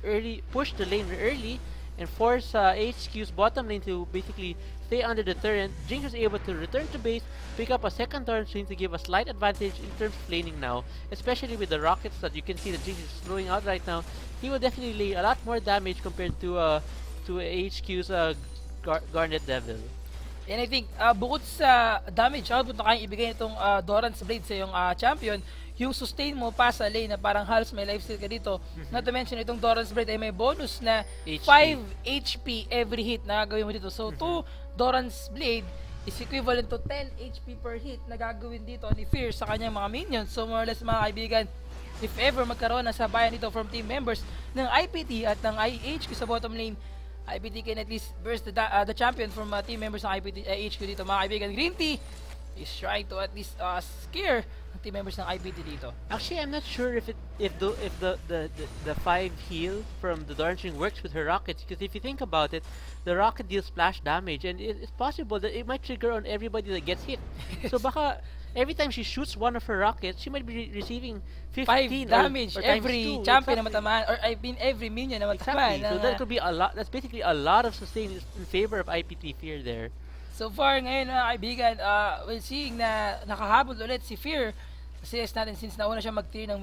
push the lane early and force HQ's bottom lane to basically stay under the turret. Jinx was able to return to base, pick up a second Doran's ring to give a slight advantage in terms of laning now, especially with the rockets that you can see that Jinx is throwing out right now. He will definitely lay a lot more damage compared to HQ's Garnet Devil. And I think, bukod sa damage output na kayang ibigay itong Doran's Blade sa iyong champion, yung sustain mo pa sa lane na parang halos may lifesteal ka dito. Not to mention, itong Doran's Blade ay may bonus na 5 HP every hit na gagawin mo dito. So, 2 Doran's Blade is equivalent to 10 HP per hit na gagawin dito ni Fear sa kanyang mga minions. So, more or less mga kaibigan, if ever magkaroon ng sabayan dito from team members ng IPT at ng IHQ sa bottom lane, IPT can at least burst the champion from team members ng IPT HQ dito. Mga kaibigan, Green Tea is trying to at least scare ang team members ng IPT dito. Actually, I'm not sure if the 5 heal from the Doran's ring works with her rockets, because if you think about it, the rocket deals splash damage, and it's possible that it might trigger on everybody that gets hit. So baka every time she shoots one of her rockets, she might be receiving 15 damage or every champion na matamaan, or I mean every minion na matamaan. Exactly. So that could be a lot. That's basically a lot of sustain in favor of IPT Fear there. So far ngayon mga kaibigan, we're seeing na nakahabol ulit si Fear sa CS natin since nauna siya mag-clear ng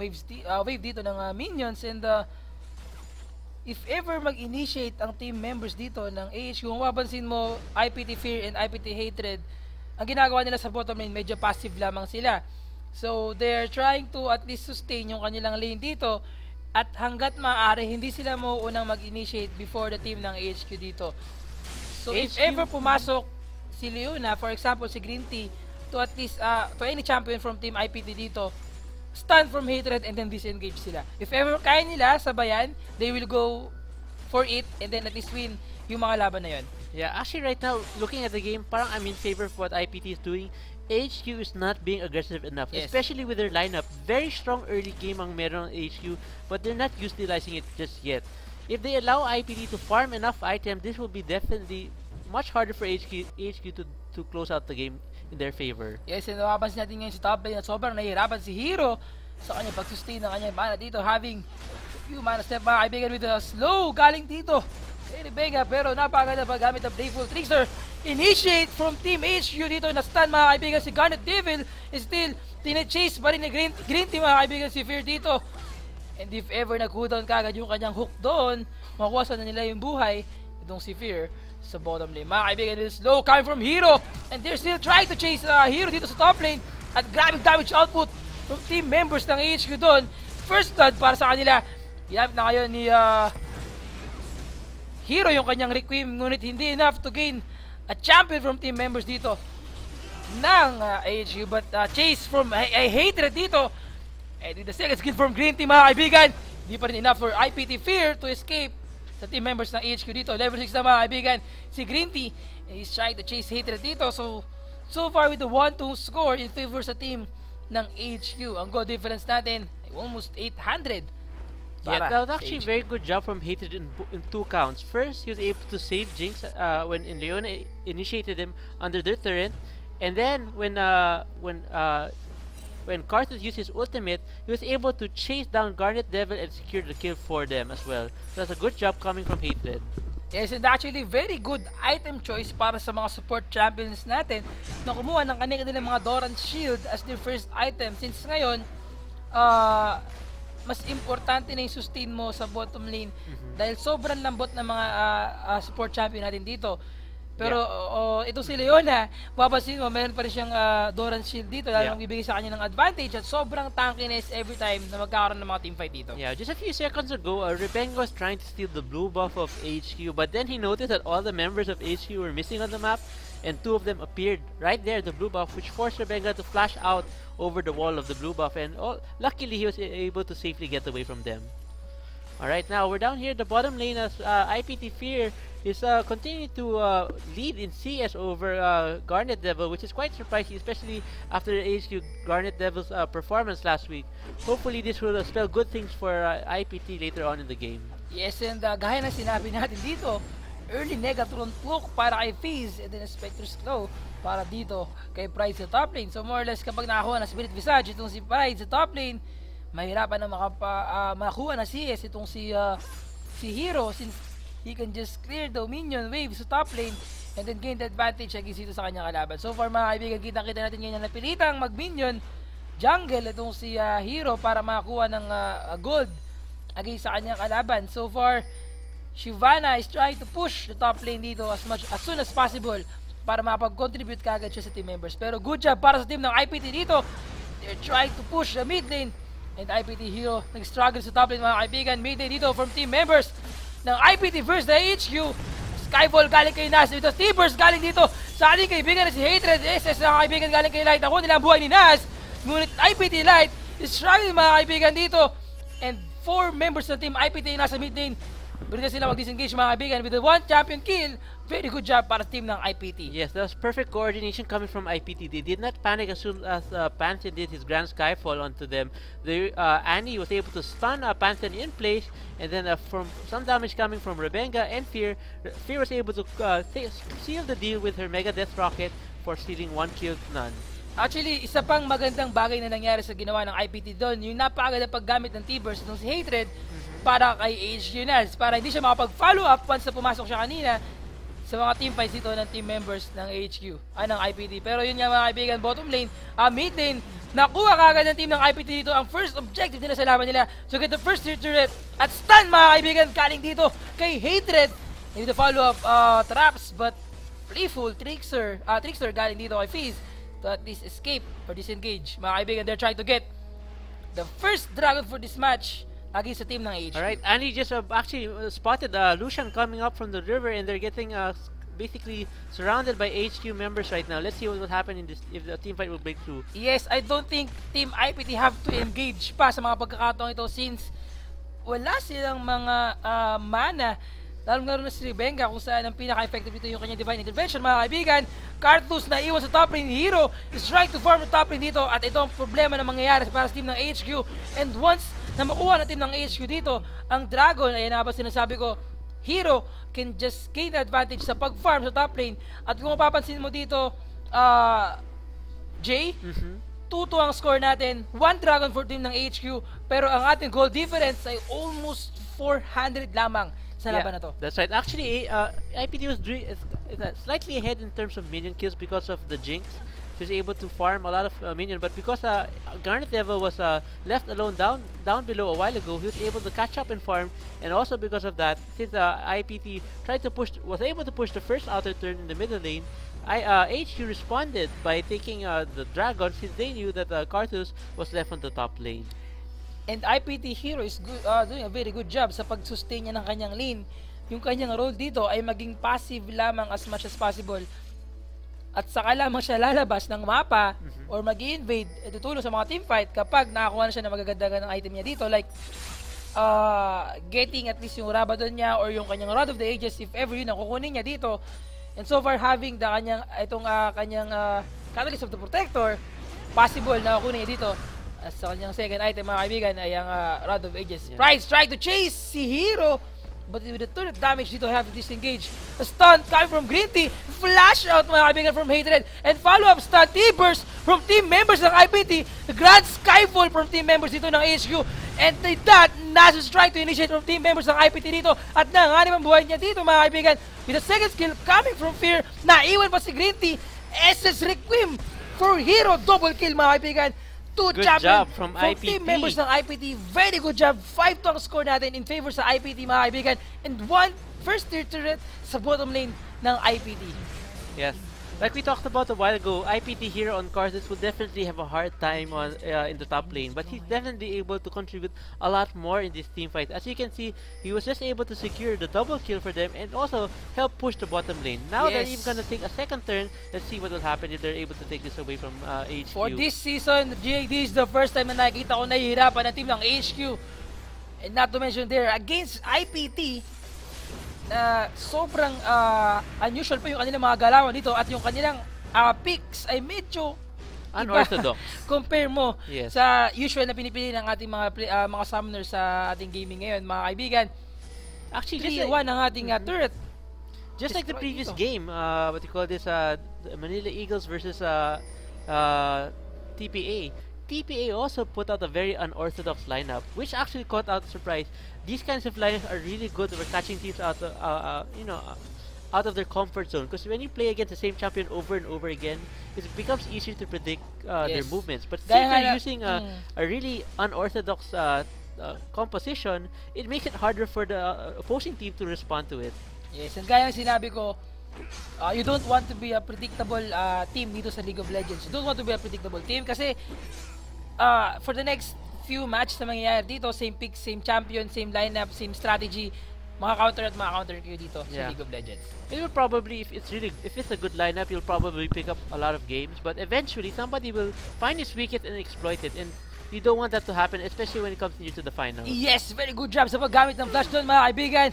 wave dito ng minions, and if ever mag-initiate ang team members dito ng AHQ, kung mapapansin mo, IPT Fear and IPT Hatred, ang ginagawa nila sa bottom lane, medyo passive lamang sila. So, they're trying to at least sustain yung kanilang lane dito. At hanggat maaari, hindi sila unang mag-initiate before the team ng AHQ dito. So if AHQ ever pumasok si Leona, for example si Green Tea, to at least to any champion from team IPT dito, stun from hatred and then disengage sila. If ever kaya nila sabayan, they will go for it and then at least win yung mga laban na yun. Yeah, actually right now, looking at the game, parang I'm in favor of what IPT is doing. AHQ is not being aggressive enough, Yes. especially with their lineup. Very strong early game ang meron ng AHQ, but they're not utilizing it just yet. If they allow IPT to farm enough items, this will be definitely much harder for AHQ to close out the game in their favor. Yes, and napapansin natin ngayon si top lane at sobrang nahihirapan si Hero sa kanyang pag-sustain ng kanyang mana dito, having few mana step mga kaibigan with a slow galing dito kay Rebecca, pero napakaganda paggamit ng Playful Trickster. Initiate from Team HQ dito na stun mga kaibigan si Garnet Devil, is still tina-chase pa rin ni Green Team mga kaibigan si Fear dito. And if ever nag-cooldown kagad yung kanyang hook doon, makuwasan na nila yung buhay itong si Fear sa bottom lane. Mga kaibigan, it is slow coming from Hero, and they're still trying to chase Hero dito sa top lane, at grabing damage output from team members ng AHQ doon. First blood para sa kanila. Ginamit na kayo ni Hero yung kanyang Requiem, ngunit hindi enough to gain a champion from team members dito ng AHQ, but chase from hatred dito, and with the second skill from Green Team mga kaibigan, hindi pa rin enough for IPT Fear to escape sa team members ng AHQ dito. Level 6 na mga kaibigan si Green Tea, and he's trying to chase hatred dito. So far with the 1-2 score in favor sa team ng AHQ, ang goal difference natin ay almost 800. Yeah, that was actually a very good job from Hatred in two counts. First, he was able to save Jinx when Leona initiated him under their turret, and then when Karthus used his ultimate, he was able to chase down Garnet Devil and secure the kill for them as well. So that's a good job coming from Hatred. Yes, and actually very good item choice para sa mga support champions natin na kumuha ng kanilang mga Doran Shield as their first item, since ngayon mas importante na yung sustain mo sa bottom lane dahil sobrang lambot ng mga support champion natin dito. Pero ito si Leona, mapapansin mo, meron pa rin siyang Doran Shield dito, lalo bibigay sa kanya ng advantage at sobrang tankiness every time na magkakaroon ng mga teamfight dito. Yeah, just a few seconds ago, Rebenga was trying to steal the blue buff of HQ, but then he noticed that all the members of HQ were missing on the map, and two of them appeared right there, the blue buff, which forced Rebenga to flash out over the wall of the blue buff, and luckily he was able to safely get away from them. Alright, now we're down here, the bottom lane as IPT Fear is continuing to lead in CS over Garnet Devil, which is quite surprising, especially after HQ Garnet Devil's performance last week. Hopefully this will spell good things for IPT later on in the game. Yes, and gaya na sinabi natin dito, early Negatron Cloak para kay FaZe, and then Spectre's Claw para dito kay Pride sa top lane. So more or less, kapag nakakuha na Spirit Visage itong si Pride sa top lane, mahirapan na makakuha na CS itong si Hero, since he can just clear the minion wave sa top lane and then gain the advantage against dito sa kanyang kalaban. So far mga kaibigan, kita natin ngayon na napilitang mag-minion jungle itong si Hero para makakuha ng gold against sa kanyang kalaban. So far, Shyvana is trying to push the top lane dito as soon as possible para makapag-contribute kagad siya sa team members. Pero good job para sa team ng IPT dito. They're trying to push the mid lane, and IPT Hero nag-struggle sa top lane mga kaibigan. Mid lane dito from team members ng IPT versus the HQ. Skyfall galing kay Nas dito. Steepers galing dito sa ating kaibigan na si Hatred. SS na kaibigan galing kay Light. Ako nila ang buhay ni Nas. Ngunit IPT Light is struggling mga kaibigan dito. And 4 members ng team IPT nasa mid lane. Pero sila mag-disengage mga kaibigan with the 1 champion kill. Very good job para sa team ng IPT. Yes, that was perfect coordination coming from IPT. They did not panic as soon as Pantheon did his Grand Skyfall onto them. Annie was able to stun Pantheon in place, and then from some damage coming from Rebenga and Fear was able to seal the deal with her Mega Death Rocket for stealing 1 kill to none. Actually, isa pang magandang bagay na nangyari sa ginawa ng IPT doon, yung napakaganda paggamit ng T-Burst nung si Hatred para kay AHQ Naz, para hindi siya makapag-follow up once na pumasok siya kanina sa mga teamfights dito ng team members ng AHQ, ng IPT. Pero yun nga mga kaibigan, bottom lane, mid lane, nakuha kagad ng team ng IPT dito ang first objective nila sa laban nila. So get the first turret at stun mga kaibigan galing dito kay Hatred. Maybe the follow up traps, but Playful Trickster galing dito kay FaZe to at least escape or disengage. Mga kaibigan, they're trying to get the first dragon for this match against sa team ng AHQ. Alright, and he just actually spotted Lucian coming up from the river, and they're getting basically surrounded by HQ members right now. Let's see what will happen in this, if the team fight will break through. Yes, I don't think Team IPT have to engage pa sa mga pagkakataong ito since wala silang mga mana. Lalo na si Ribenga kung saan ang pinaka-effective dito yung kanyang Divine Intervention, mga kaibigan. Karthus na iwan sa top lane. Hero is trying to farm the top lane dito at ito ang problema na mangyayari para sa team ng HQ. And once na makuha ng team ng HQ dito, ang Dragon, ayan na ba sinasabi ko, Hero can just gain the advantage sa pag-farm sa top lane. At kung mapapansin mo dito, Jay, 2-2 ang score natin, 1 Dragon for team ng HQ, pero ang ating goal difference ay almost 400 lamang sa laban na to. That's right. Actually, IPT was slightly ahead in terms of minion kills because of the Jinx. She was able to farm a lot of minion, but because Garnet Devil was left alone down below a while ago, he was able to catch up and farm. And also because of that, since IPT was able to push the first outer turn in the middle lane, HQ responded by taking the Dragon since they knew that Karthus was left on the top lane. And IPT Hero is doing a very good job sa pag-sustain niya ng kanyang lane. Yung kanyang role dito ay maging passive lamang as much as possible. At saka lamang siya lalabas ng mapa or mag-invade at tutulong sa mga teamfight kapag nakakuha na siya ng magaganda ng item niya dito. Like, getting at least yung Rabadon niya or yung kanyang Rod of the Ages if ever yun ang kukunin niya dito. And so far, having the kanyang Catalyst of the Protector, possible na kukunin niya dito. As sa kanyang second item, mga kaibigan, ay ang Rod of Ages. Yeah. Price trying to chase si Hero, but with the turret damage dito, have to disengage. A stun coming from Green Tea, flash out, mga kaibigan, from Hatred, and follow-up stun, T-burst from team members ng IPT, Grand Skyfall from team members dito ng HQ, and with that, Nasus trying to initiate from team members ng IPT dito, at nanganib ang buhay niya dito, mga kaibigan, with a second skill coming from Fear, naiwan pa si Green Tea, SS Requiem for Hero, double kill, mga kaibigan. Good job from IPT. Team members ng IPT, very good job. 5 to ang score natin in favor sa IPT, mga kaibigan. And 1 first tier turret sa bottom lane ng IPT. Yes. Like we talked about a while ago, IPT Hero on Karthus will definitely have a hard time on in the top lane, but he's definitely able to contribute a lot more in this team fight. As you can see, he was just able to secure the double kill for them and also help push the bottom lane. Now they're even gonna take a second turn. Let's see what will happen if they're able to take this away from HQ. For this season, this is the first time na nakikita ko nahihirapan ang team ng HQ. And not to mention there, against IPT, sobrang unusual pa yung kanilang mga galawan dito at yung kanilang picks ay medyo unorthodox. Compare mo sa usual na pinipili ng ating mga summoners sa ating gaming ngayon, mga kaibigan. Actually, 3-1 ang ating turret. Just like the previous game, what you call this, Manila Eagles versus TPA. TPA also put out a very unorthodox lineup, which actually caught out the surprise. These kinds of lineups are really good for catching teams out of, out of their comfort zone. Because when you play against the same champion over and over again, it becomes easier to predict their movements. But since they're using a really unorthodox composition, it makes it harder for the opposing team to respond to it. Yes, and gaya ng sinabi ko, you don't want to be a predictable team dito sa League of Legends. You don't want to be a predictable team kasi for the next few matches na mangyayari dito, same pick, same champion, same lineup, same strategy, mga counter kayo dito sa League of Legends. It will probably, if it's a good lineup, you'll probably pick up a lot of games, but eventually somebody will find its weakness and exploit it, and you don't want that to happen, especially when it comes near to the final. Yes, very good job sa paggamit ng flash doon, mga kaibigan.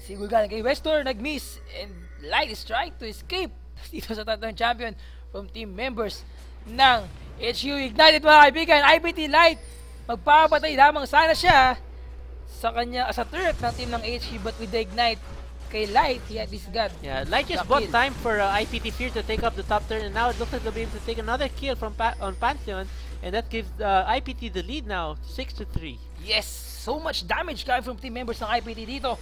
Sigul ka kay Westor, nag-miss, and Light is trying to escape dito sa tatlong champion from team members ng HQ Ignited, mga kaibigan. IPT Light, magpapatay lamang sana siya sa turret ng team ng HQ, but with the Ignite kay Light, he at least got Light just bought time for IPT Fear to take up the top turn, and now it looks like they'll be able to take another kill from on Pantheon, and that gives IPT the lead now, 6-3. Yes, so much damage coming from team members ng IPT dito.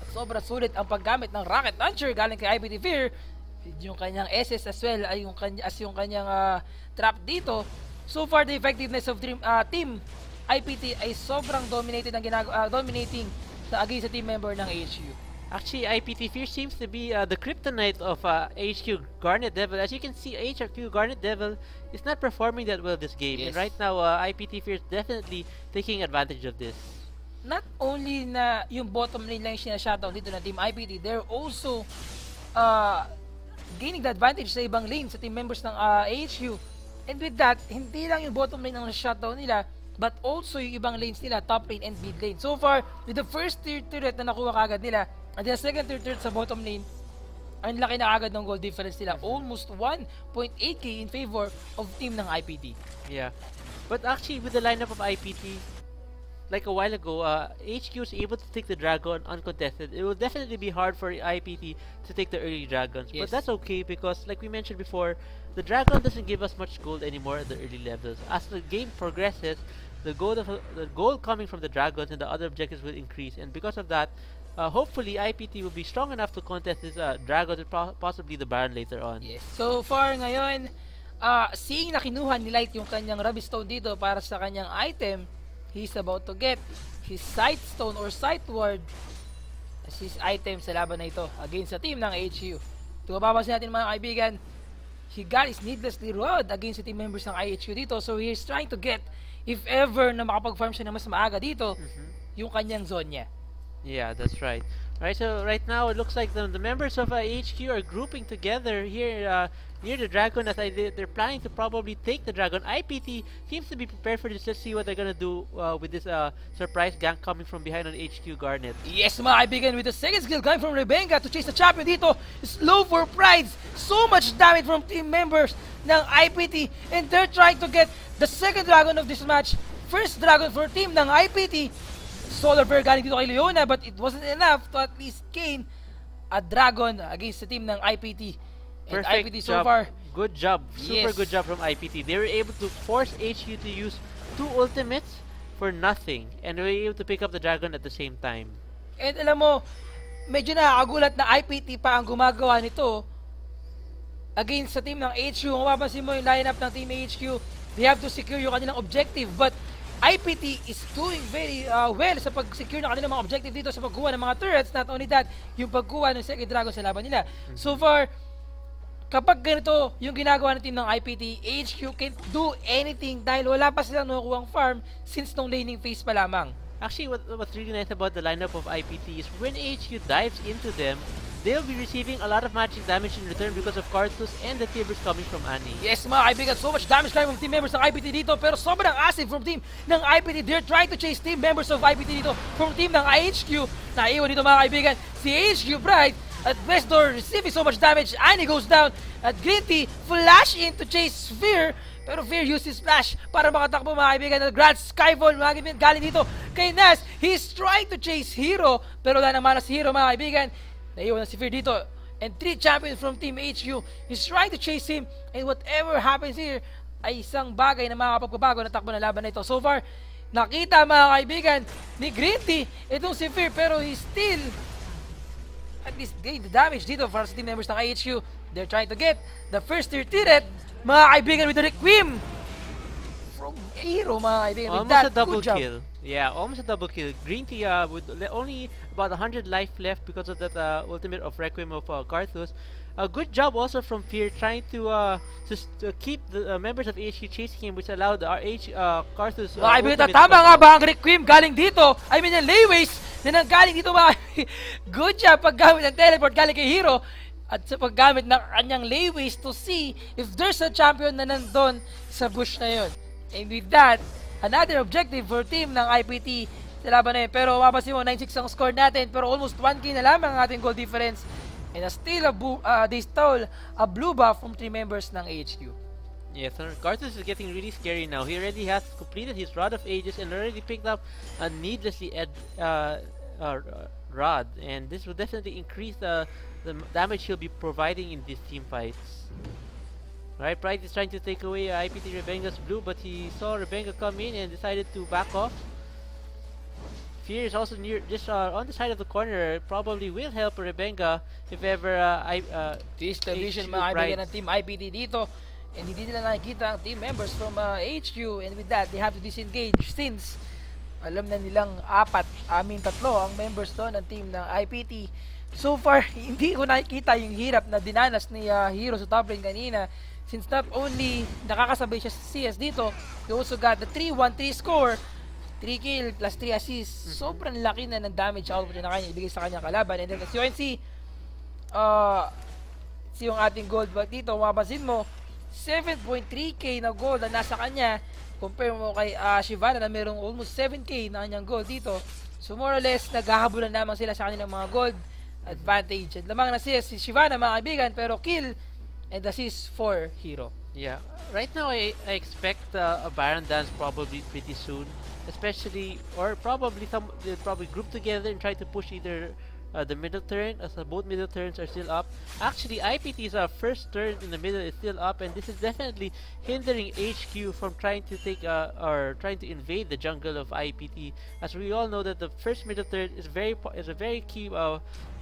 Sobrang sulit ang paggamit ng rocket launcher galing kay IPT Fear. Yung kanyang SS as well ay yung kanyang trap dito. So far, the effectiveness of team IPT ay sobrang dominating sa team member ng AHQ. Actually, IPT Fear seems to be the kryptonite of AHQ Garnet Devil. As you can see, AHQ Garnet Devil is not performing that well this game. Yes. And right now, IPT Fear is definitely taking advantage of this. not only na yung bottom lane lang yung sinashutdown dito ng Team IPT, they're also gaining the advantage sa ibang lane, sa team members ng AHQ. And with that, hindi lang yung bottom lane ang shutdown nila, but also yung ibang lanes nila, top lane and mid lane. So far, with the first tier turret na nakuha kagad nila, and the second tier turret sa bottom lane, ang laki na agad ng goal difference nila. Almost 1.8k in favor of team ng IPT. Yeah. But actually, with the lineup of IPT, like a while ago, HQ is able to take the dragon uncontested. It will definitely be hard for IPT to take the early dragons. Yes. But that's okay because, like we mentioned before, the dragon doesn't give us much gold anymore at the early levels. As the game progresses, the gold coming from the dragons and the other objectives will increase. And because of that, hopefully IPT will be strong enough to contest this dragon and possibly the baron later on. Yes. So far ngayon, seeing na kinuha ni Light yung kanyang Ruby Stone dito para sa kanyang item, he's about to get his Sight Stone or Sight Ward as his item sa laban na ito against sa team ng HQ. Ito mapapansin natin mga kaibigan, he got his needlessly rod against the team members ng IHQ dito. So he's trying to get, if ever na makapag-farm siya na mas maaga dito, yung kanyang zone niya. Yeah, that's right. Alright, so right now it looks like the members of HQ are grouping together here near the dragon as they're planning to probably take the dragon. IPT seems to be prepared for this. Let's see what they're gonna do with this surprise gank coming from behind on HQ Garnet. Yes mga kaibigan, with the second skill coming from Rebenga to chase the champion dito, slow for prides, so much damage from team members ng IPT, and they're trying to get the second dragon of this match. First dragon for team ng IPT. Solar Flare galing dito kay Leona, but it wasn't enough to at least gain a dragon against the team ng IPT. And Perfect IPT so job. far, Good job. Super Yes. good job from IPT. They were able to force HQ to use 2 ultimates for nothing, and they were able to pick up the dragon at the same time. and alam mo, medyo nakakagulat na IPT pa ang gumagawa nito against sa team ng HQ. Kung mapapansin mo yung lineup ng team HQ, they have to secure yung kanilang objective, but IPT is doing very well sa pag-secure ng kanilang mga objective dito sa pagkuha ng mga turrets. Not only that, yung pagkuha ng second dragon sa laban nila. So far, kapag ganito yung ginagawa ng team ng IPT, HQ can't do anything dahil wala pa silang nakukuhang farm since nung laning phase pa lamang. Actually, what's really nice about the lineup of IPT is when HQ dives into them, they'll be receiving a lot of magic damage in return because of Karthus and the timbers coming from Annie. Yes mga kaibigan, so much damage coming from team members ng IPT dito, pero sobrang acid from team ng IPT. They're trying to chase team members of IPT dito from team ng IHQ. Naiwan dito mga kaibigan, si HQ Pride at West Door receiving so much damage. Annie goes down at Green Tea flash in to chase Fear, pero Fear uses Flash para makatakbo mga kaibigan. At Grand Skyfall mga kaibigan galing dito kay Nas. He's trying to chase Hero, pero wala naman na si Hero mga kaibigan. Naiwan na si Fear dito. And 3 champions from Team HQ. He's trying to chase him. And whatever happens here ay isang bagay na makakapagpabago ng takbo ng laban na ito. So far, nakita mga kaibigan ni Green Tea itong si Fear, pero he still at least gain the damage dito para sa team members ng IHQ. They're trying to get the first tier turret mga kaibigan with the Requiem from Hero mga kaibigan. With Almost that, a double good job. kill. Yeah, almost a double kill. Green Tea with only about 100 life left because of that ultimate of Requiem of Karthus. A good job also from Fear trying to keep the members of HQ chasing him, which allowed Karthus. Mga kaibigan, tama nga ba ang Requiem galing dito? I mean, yung Layways na nanggaling dito mga good job paggamit ng teleport galing kay Hero at sa paggamit ng kanyang Layways to see if there's a champion na nandun sa bush na yun. And with that, another objective for team ng IPT sa laban na yun. Pero mapapansin mo, 9-6 ang score natin, pero almost 1k na lamang ang ating goal difference. And still they stole a blue buff from 3 members ng HQ. Yes, Karthus is getting really scary now. He already has completed his Rod of Ages and already picked up a needlessly rod, and this will definitely increase the damage he'll be providing in these team fights. Right, Pride is trying to take away IPT Rebenga's blue, but he saw Rebenga come in and decided to back off. Fear is also near, just on the side of the corner. Probably will help Rebenga if ever This the vision mga kaibigan ng team IPT dito. And hindi nila nakikita ang team members from HQ, and with that, they have to disengage since alam na nilang tatlo ang members doon ng team ng IPT. So far, hindi ko nakikita yung hirap na dinanas ni Hero sa top lane kanina, since not only nakakasabay siya sa CS dito, he also got the 3-1-3 score 3 kill plus 3 assists. Sobrang laki na ng damage output na kanya ibigay sa kanyang kalaban. And then as you can see, yung ating gold bag dito, mapapansin mo, 7.3k na gold na nasa kanya. Compare mo kay Shyvana na merong almost 7k na kanyang gold dito. So more or less, naghahabulan lamang sila sa kanilang mga gold advantage. At lamang na si Shyvana mga kaibigan, pero kill and assist for Hero. Yeah, right now I expect a Baron dance probably pretty soon, especially or probably they'll probably group together and try to push either the middle turn, as both middle turns are still up. Actually, IPT's first turn in the middle is still up, and this is definitely hindering HQ from trying to take or trying to invade the jungle of IPT. As we all know that the first middle turn is a very key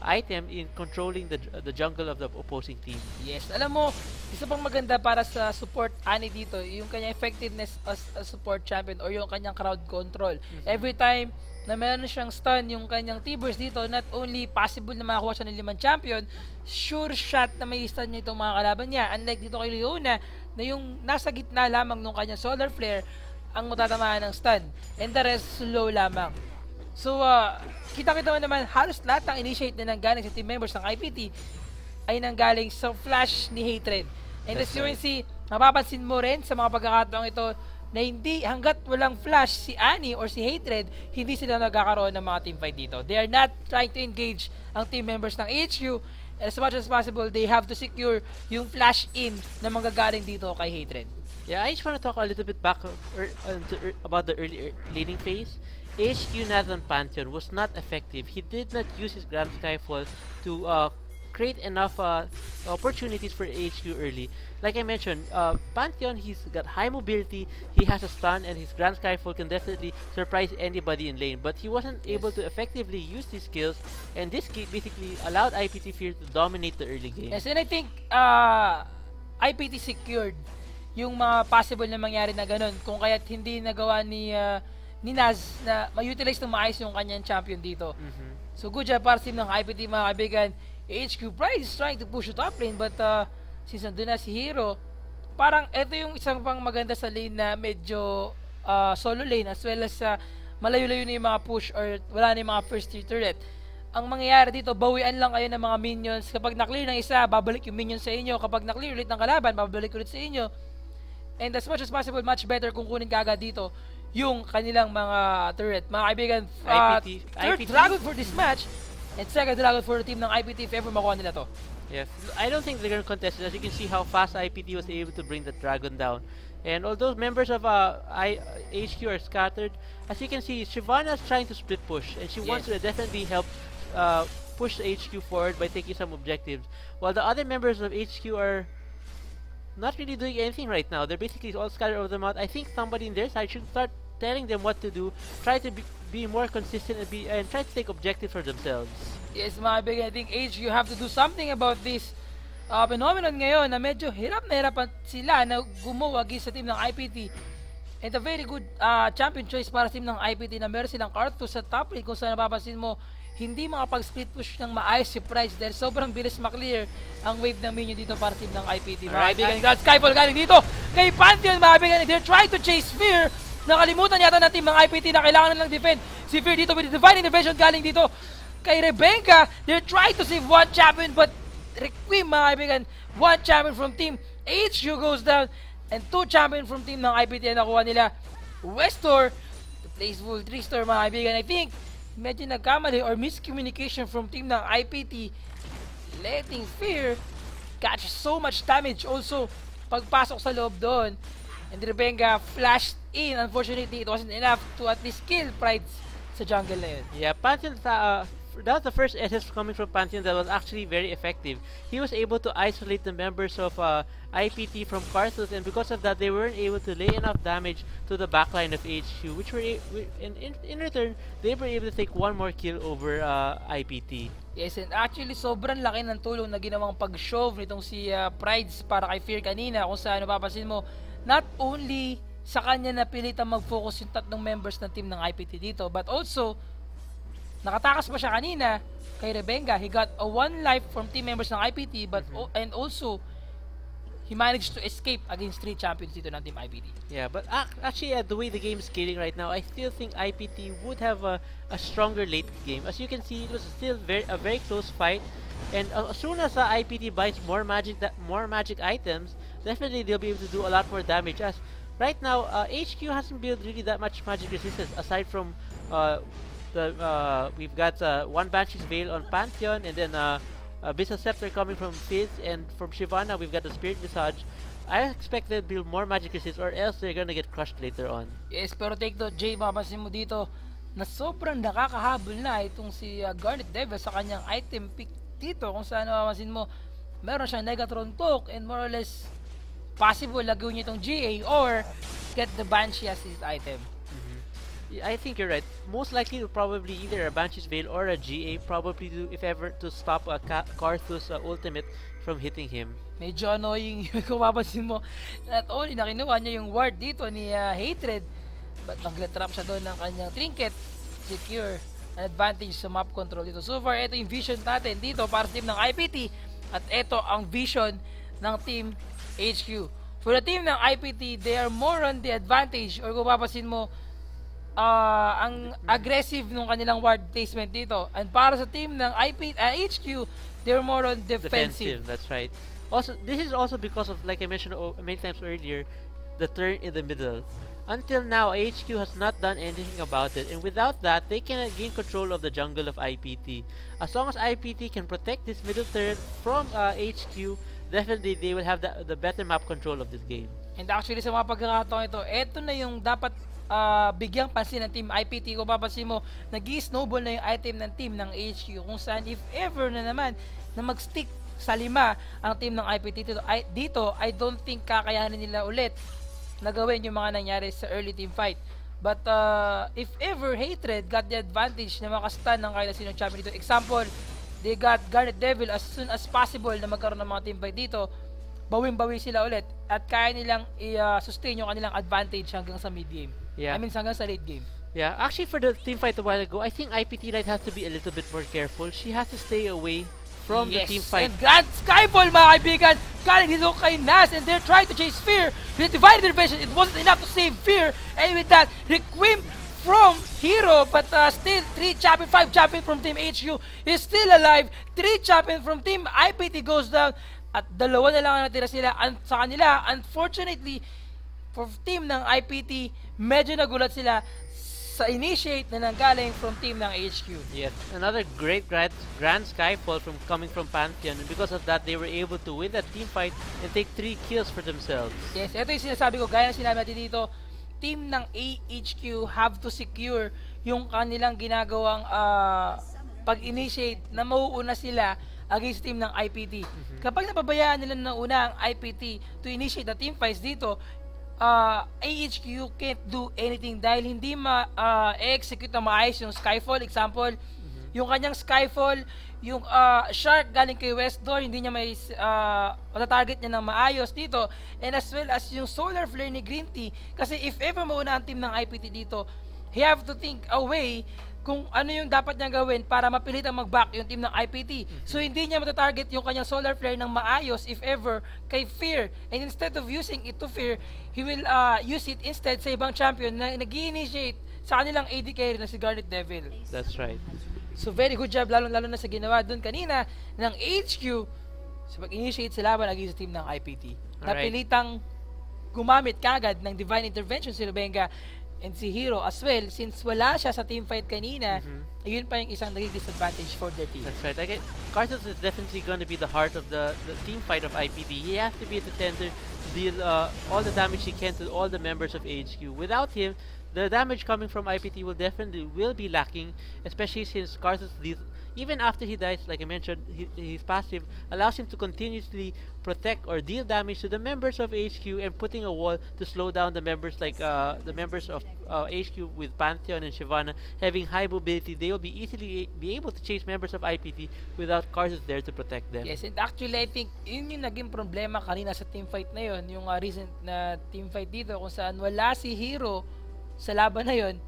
item in controlling the jungle of the opposing team. Yes, alam mo, isa pang maganda para sa support ani dito, yung kanyang effectiveness as a support champion or yung kanyang crowd control. Every time na meron siyang stun yung kanyang T-burst dito, not only possible na makakuha siya ng 5 champion, sure shot na may stun niya itong mga kalaban niya. Unlike dito kay Leona, na yung nasa gitna lamang ng kanyang solar flare ang matatamaan ng stun. And the rest, slow lamang. So, kita-kita mo naman, halos lahat ng initiate na nanggaling sa team members ng IPT ay nanggaling sa flash ni Hatred. And as you can see, mapapansin mo rin sa mga pagkakataong ito na hindi, hanggat walang flash si Annie or si Hatred, hindi sila nagkakaroon ng mga teamfight dito. They are not trying to engage ang team members ng AHQ. As much as possible, they have to secure yung flash in na manggagaling dito kay Hatred. Yeah, I just want to talk a little bit back about the early laning phase. AHQ Nathan Pantheon was not effective. He did not use his Grand Skyfall to create enough opportunities for AHQ early. Like I mentioned, Pantheon, he's got high mobility, he has a stun, and his Grand Skyfall can definitely surprise anybody in lane. But he wasn't able to effectively use these skills, and this basically allowed IPT Fear to dominate the early game. Yes, and I think IPT secured yung mga possible na mangyari na ganun. Kung kaya't hindi nagawa ni Naz na ma-utilize ng maayos yung kanyang champion dito. So good job para sa team ng IPT mga kaibigan. AHQ Pride is trying to push the top lane, but since nandun na si Hero, parang ito yung isang pang maganda sa lane na medyo solo lane, as well as malayo-layo na yung mga push or wala na yung mga first tier turret. Ang mangyayari dito, bawian lang kayo ng mga minions. Kapag na-clear ng isa, babalik yung minions sa inyo. Kapag na-clear ulit ng kalaban, babalik ulit sa inyo. And as much as possible, much better kung kunin kagad dito yung kanilang mga turret. Mga kaibigan, third dragon for this match, and second dragon for the team ng IPT if ever makuha nila to. Yes, I don't think they're going to contest it. As you can see how fast IPT was able to bring the dragon down. And although members of AHQ are scattered, as you can see, Shyvana is trying to split push, and she wants to definitely help push the HQ forward by taking some objectives. While the other members of HQ are not really doing anything right now. They're basically all scattered over the map. I think somebody in their side should start telling them what to do, try to be more consistent and try to take objectives for themselves. Yes, mga big, I think you have to do something about this phenomenon ngayon na medyo hirap na hirapan sila na gumuwagi sa team ng IPT. And a very good champion choice para sa team ng IPT na meron silang Karthus sa top lane kung saan napapansin mo hindi makapag-split push ng maayos si Price dahil sobrang bilis maklear ang wave ng minion dito para sa team ng IPT. Mga kaibigan, Grand Skyfall galing dito kay Pantheon, mga kaibigan, they're trying to chase Fear. Nakalimutan yata ng team ng IPT na kailangan nilang defend si Fear dito with the Divine Intervention galing dito kay Rebecca. They're trying to save one champion but Requiem, mga kaibigan, one champion from team AHQ goes down and two champion from team ng IPT na nakuha nila. Westor, the place full 3-star, mga kaibigan. I think medyo nagkamali or miscommunication from team ng IPT letting Fear catch so much damage also pagpasok sa loob doon. And Rebecca flashed in. Unfortunately, it wasn't enough to at least kill Pride sa jungle na yun. Yeah, Pantheon, that was the first SS coming from Pantheon that was actually very effective. He was able to isolate the members of IPT from Karthus, and because of that, they weren't able to lay enough damage to the backline of HQ, which were in return, they were able to take one more kill over IPT. Yes, and actually, sobrang laki ng tulong na ginawang pag-shove nitong si Prides para kay Fear kanina, kung saan napapansin mo, not only sa kanya napilitang mag-focus yung tatlong members ng team ng IPT dito, but also, nakatakas pa siya kanina kay Rebecca. He got a 1 life from team members ng IPT, but and also he managed to escape against 3 champions dito ng Team IPT. Yeah, but actually, the way the game is scaling right now, I still think IPT would have a stronger late game. As you can see, it was still a very close fight, and as soon as IPT buys more magic items, definitely they'll be able to do a lot more damage. As right now, HQ hasn't built really that much magic resistance aside from we've got one Banshee's Veil on Pantheon, and then Abyssal Scepter coming from Fizz, and from Shyvana we've got the Spirit Visage. I expect they'll build more magic resist or else they're gonna get crushed later on. Yes, pero take note, Jay, mapapansin mo dito na sobrang nakakahabol na itong si Garnet Devil sa kanyang item pick dito, kung saan mapapansin mo meron siyang Negatron Cloak and more or less possible lagawin niya itong GA or get the Banshee as his item. I think you're right. Most likely, probably either a Banshee's Veil or a GA, probably if ever to stop a Karthus ultimate from hitting him. Medyo annoying yun kung mapapansin mo. Not only na kinuha niya yung ward dito ni Hatred, but nag-trap siya doon ng kanyang trinket, secure an advantage sa map control dito. So far, ito yung vision natin dito para sa team ng IPT at ito ang vision ng team HQ. For the team ng IPT, they are more on the advantage, or kung mapapansin mo, ang aggressive nung kanilang ward placement dito. And para sa team ng HQ, they're more on defensive. That's right. Also, this is also because of, like I mentioned many times earlier, the turn in the middle. Until now, AHQ has not done anything about it, and without that, they cannot gain control of the jungle of IPT. As long as IPT can protect this middle turret from HQ, definitely they will have the better map control of this game. And actually, sa mga pagkakataon ito na yung dapat bigyang pansin ng team IPT. Kung papansin mo, nag-i-snowball na yung item ng team ng HQ, kung saan if ever na naman na mag-stick sa 5 ang team ng IPT dito, I don't think kakayanin nila ulit na gawin yung mga nangyari sa early team fight. But if ever Hatred got the advantage na makastan ng kahit sino champion dito, example, they got Garnet Devil as soon as possible na magkaroon ng mga team fight dito, bawing-bawi sila ulit at kaya nilang i-sustain yung kanilang advantage hanggang sa mid game. Yeah. I mean, hanggang sa late game. Yeah, actually for the team fight a while ago, I think IPT Knight has to be a little bit more careful. She has to stay away from the team fight. And Grand Skyfall, mga kaibigan, galing dito kay Nas, and they're trying to chase Fear. With divided intervention, it wasn't enough to save Fear, and with that, Requiem from Hero, but still 3 champion, 5 champion from Team HQ is still alive. 3 champion from Team IPT goes down, at 2 na lang natira sila sa kanila. Unfortunately, for team ng IPT, medyo nagulat sila sa initiate na nanggaling from team ng HQ. Yes, another great grand Skyfall coming from Pantheon, and because of that, they were able to win that team fight and take 3 kills for themselves. Yes, ito yung sinasabi ko, gaya na sinabi natin dito, team ng AHQ have to secure yung kanilang ginagawang pag-initiate na mauuna sila against team ng IPT. Kapag napabayaan nila na una ang IPT to initiate the team fights dito, AHQ can't do anything dahil hindi ma-execute na maayos yung Skyfall. Example, yung kanyang Skyfall, yung Shark galing kay West Door, hindi niya may matatarget niya ng maayos dito, and as well as yung Solar Flare ni Green Tea, kasi if ever mauna ang team ng IPT dito, he have to think a way kung ano yung dapat niya gawin para mapilitang mag-back yung team ng IPT. So hindi niya matatarget yung kanyang Solar Flare ng maayos if ever kay Fear, and instead of using it to Fear, he will use it instead sa ibang champion na nag-i-initiate sa kanilang AD carry na si Garnet Devil. That's right. So very good job, lalo na sa ginawa doon kanina ng HQ sa pag-initiate sa laban against sa team ng IPT. Napilitang gumamit kagad ng Divine Intervention si Rubenga and si Hero as well, since wala siya sa team fight kanina, ayun pa yung isang naging disadvantage for their team. That's right. Okay, Karthus is definitely going to be the heart of the team fight of IPT. He has to be at the center to deal all the damage he can to all the members of AHQ. Without him, the damage coming from IPT will be lacking, especially since Karthus, even after he dies, like I mentioned, his passive allows him to continuously protect or deal damage to the members of HQ, and putting a wall to slow down the members, like the members of HQ with Pantheon and Shyvana having high mobility. They will be able to chase members of IPT without Karthus there to protect them. Yes, and actually I think yun yung naging problema kanina sa team fight na yun, yung recent na team fight dito kung saan wala si Hero sa laban na yun,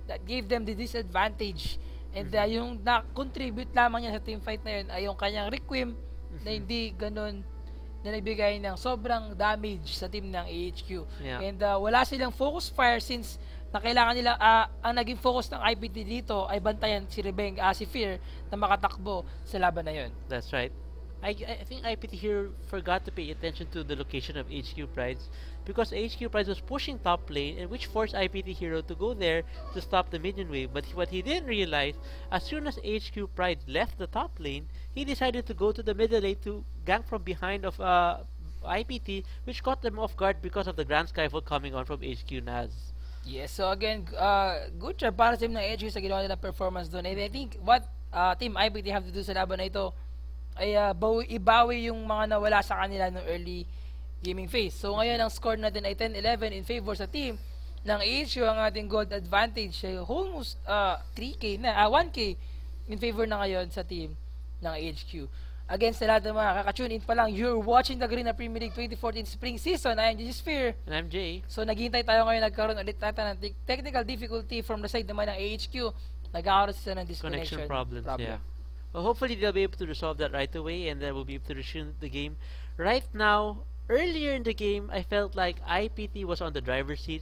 that gave them the disadvantage, and yung na-contribute lamang niya sa team fight na yun ay yung kanyang Requiem na hindi ganun na nagbigay ng sobrang damage sa team ng AHQ. Yeah. And wala silang focus fire since na kailangan nila, ang naging focus ng IPT dito ay bantayan si si Fear na makatakbo sa laban na yun. That's right. I think IPT here forgot to pay attention to the location of HQ Prides because HQ Prides was pushing top lane and which forced IPT Hero to go there to stop the minion wave. But what he didn't realize, as soon as HQ Pride left the top lane, he decided to go to the middle lane to gank from behind of IPT, which caught them off guard because of the Grand Skyfall coming on from HQ Naz. Yes, so again, good job para sa team ng HQ sa ginawa nila performance doon. And I think what team IPT have to do sa laban na ito ay ibawi yung mga nawala sa kanila ng early gaming phase. So ngayon ang score natin ay 10-11 in favor sa team ng HQ. Ang ating gold advantage ay almost 3k na, 1k in favor na ngayon sa team ng HQ. Again, sa lahat ng mga kaka-tune in pa lang, you're watching the Green Premier League 2014 Spring Season. I am Sphere. And I'm Jay. So naghihintay tayo ngayon, nagkaroon ulit natin ng technical difficulty from the side naman ng AHQ. Nagkakaroon sila ng disconnection Connection problems, yeah. Well, hopefully they'll be able to resolve that right away and then we'll be able to resume the game. Right now, earlier in the game, I felt like IPT was on the driver's seat,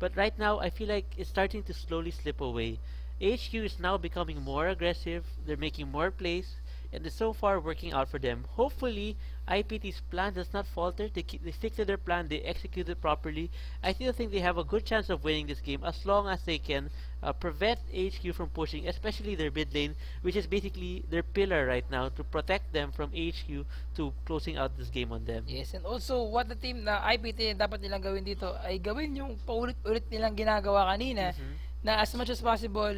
but right now, I feel like it's starting to slowly slip away. HQ is now becoming more aggressive, they're making more plays, and it's so far working out for them. Hopefully, IPT's plan does not falter. They stick to their plan, they execute it properly. I still think they have a good chance of winning this game as long as they can prevent HQ from pushing, especially their mid lane, which is basically their pillar right now to protect them from HQ to closing out this game on them. Yes, and also what the team na IPT dapat nilang gawin dito ay gawin yung paulit-ulit nilang ginagawa kanina na as much as possible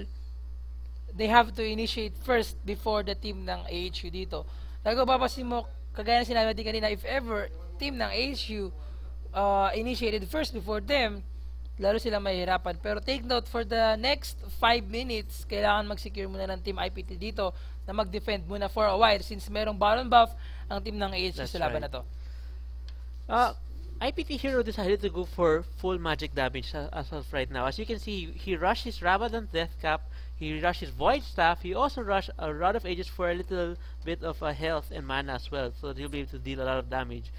they have to initiate first before the team ng AHQ dito. Nagpapasin mo, kagaya na sinabi natin kanina, if ever team ng AHQ initiated first before them, lalo silang mahihirapan. Pero take note, for the next 5 minutes, kailangan mag-secure muna ng team IPT dito na mag-defend muna for a while since merong baron buff ang team ng AHQ sa laban na to. IPT Hero decided to go for full magic damage as of right now. As you can see, he rushed his Rabadon Death Cap, he rushed his Void Staff, he also rushed a Rod of Ages for a little bit of health and mana as well, so he'll be able to deal a lot of damage.